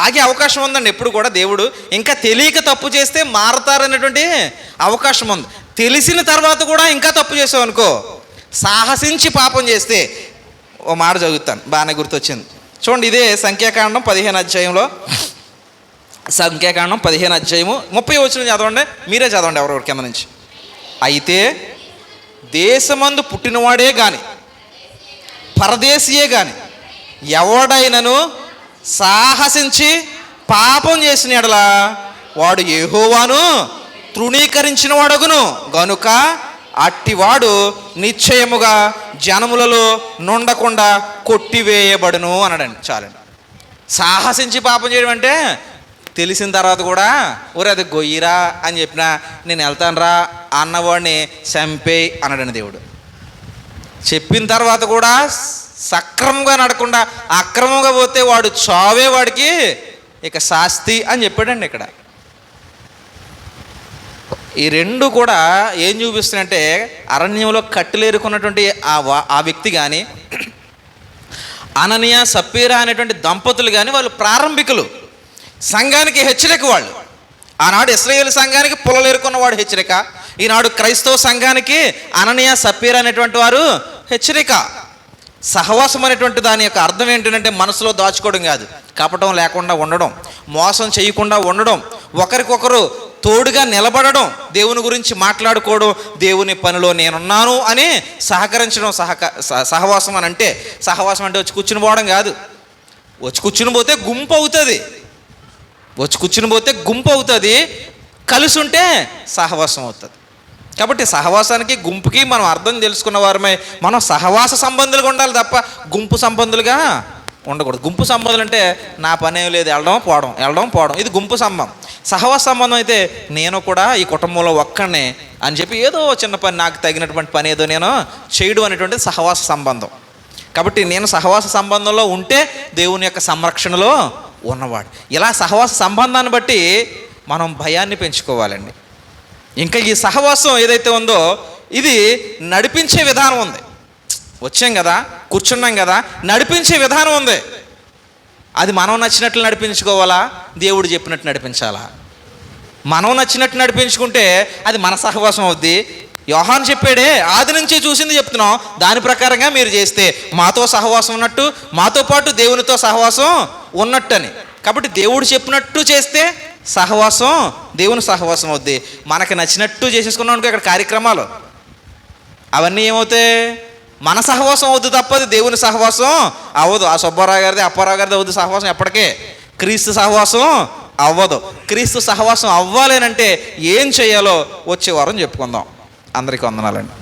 ఆగే అవకాశం ఉందండి. ఎప్పుడు కూడా దేవుడు ఇంకా తెలియక తప్పు చేస్తే మారతారనేటువంటి అవకాశం ఉంది. తెలిసిన తర్వాత కూడా ఇంకా తప్పు చేసామనుకో, సాహసించి పాపం చేస్తే ఓ మాట చదువుతాను, బాగానే గుర్తొచ్చింది చూడండి. ఇదే సంఖ్యాకాండం 15 అధ్యాయంలో, సంఖ్యాకాండం 15 అధ్యాయము 30 వచనం చదవండి. మీరే చదవండి ఎవరెవరి కింద నుంచి. అయితే దేశమందు పుట్టినవాడే గాని పరదేశీయే గాని ఎవడైనను సాహసించి పాపం చేసిన ఎడల వాడు యెహోవాను తృణీకరించిన వాడగును గనుక అట్టివాడు నిశ్చయముగా జనములలో నుండకుండా కొట్టివేయబడును అన్నాడండి. చాలండి. సాహసించి పాపం చేయడం అంటే తెలిసిన తర్వాత కూడా ఊరే అది గొయ్యిరా అని చెప్పినా నేను వెళ్తాను రా అన్నవాడిని చంపేయి అన్నాడండి దేవుడు. చెప్పిన తర్వాత కూడా సక్రమంగా నడకుండా అక్రమంగా పోతే వాడు చావే, వాడికి ఇక శాస్తి అని చెప్పాడండి. ఇక్కడ ఈ రెండు కూడా ఏం చూపిస్తున్నాయంటే, అరణ్యంలో కట్టెలేరుకున్నటువంటి ఆ వ్యక్తి కానీ, అననీయ సప్పీరా అనేటువంటి దంపతులు కానీ వాళ్ళు ప్రారంభికులు. సంఘానికి హెచ్చరిక వాళ్ళు. ఆనాడు ఇశ్రాయేలు సంఘానికి పుల్లలు ఏరుకున్నవాడు హెచ్చరిక, ఈనాడు క్రైస్తవ సంఘానికి అననీయ సప్పీరా అనేటువంటి వారు హెచ్చరిక. సహవాసం అనేటువంటి దాని యొక్క అర్థం ఏంటంటే మనసులో దాచుకోవడం కాదు, కపటం లేకుండా ఉండడం, మోసం చేయకుండా ఉండడం, ఒకరికొకరు తోడుగా నిలబడడం, దేవుని గురించి మాట్లాడుకోవడం, దేవుని పనిలో నేనున్నాను అని సహకరించడం. సహవాసం అని అంటే, సహవాసం అంటే వచ్చి కూర్చుని పోవడం కాదు. వచ్చి కూర్చుని పోతే గుంపు అవుతుంది, కలిసి ఉంటే సహవాసం అవుతుంది. కాబట్టి సహవాసానికి పోయి మనం అర్థం తెలుసుకున్న వారమే మనం సహవాస సంబంధులుగా ఉండాలి తప్ప గుంపు సంబంధులుగా ఉండకూడదు. గుంపు సంబంధాలు అంటే నా పని ఏం లేదు, వెళ్ళడం పోవడం, ఇది గుంపు సంబంధం. సహవాస సంబంధం అయితే నేను కూడా ఈ కుటుంబంలో ఒక్కడినే అని చెప్పి ఏదో చిన్న పని, నాకు తగినటువంటి పని ఏదో నేను చేయడం అనేటువంటిది సహవాస సంబంధం. కాబట్టి నేను సహవాస సంబంధంలో ఉంటే దేవుని యొక్క సంరక్షణలో ఉన్నవాడు. ఇలా సహవాస సంబంధాన్ని బట్టి మనం భయాన్ని పెంచుకోవాలండి. ఇంకా ఈ సహవాసం ఏదైతే ఉందో ఇది నడిపించే విధానం ఉంది. వచ్చాం కదా, కూర్చున్నాం కదా, నడిపించే విధానం ఉంది. అది మనం నచ్చినట్లు నడిపించుకోవాలా, దేవుడు చెప్పినట్టు నడిపించాలా? మనం నచ్చినట్టు నడిపించుకుంటే అది మన సహవాసం అవుద్ది. యోహాను చెప్పాడే, ఆది నుంచి చూసింది చెప్తున్నాం, దాని ప్రకారంగా మీరు చేస్తే మాతో సహవాసం ఉన్నట్టు, మాతో పాటు దేవునితో సహవాసం ఉన్నట్టని. కాబట్టి దేవుడు చెప్పినట్టు చేస్తే సహవాసం దేవుని సహవాసం అవుద్ది. మనకి నచ్చినట్టు చేసేసుకున్నాం అనుకో ఇక్కడ కార్యక్రమాలు, అవన్నీ ఏమవుతాయి? మన సహవాసం అవుద్ది తప్పది దేవుని సహవాసం అవ్వదు. ఆ సుబ్బారావు గారిది, అప్పారావు గారిది అవుద్ది సహవాసం ఎప్పటికే. క్రీస్తు సహవాసం అవ్వదు. క్రీస్తు సహవాసం అవ్వాలేనంటే ఏం చేయాలో వచ్చే వారం చెప్పుకుందాం. అందరికీ వందనాలండి.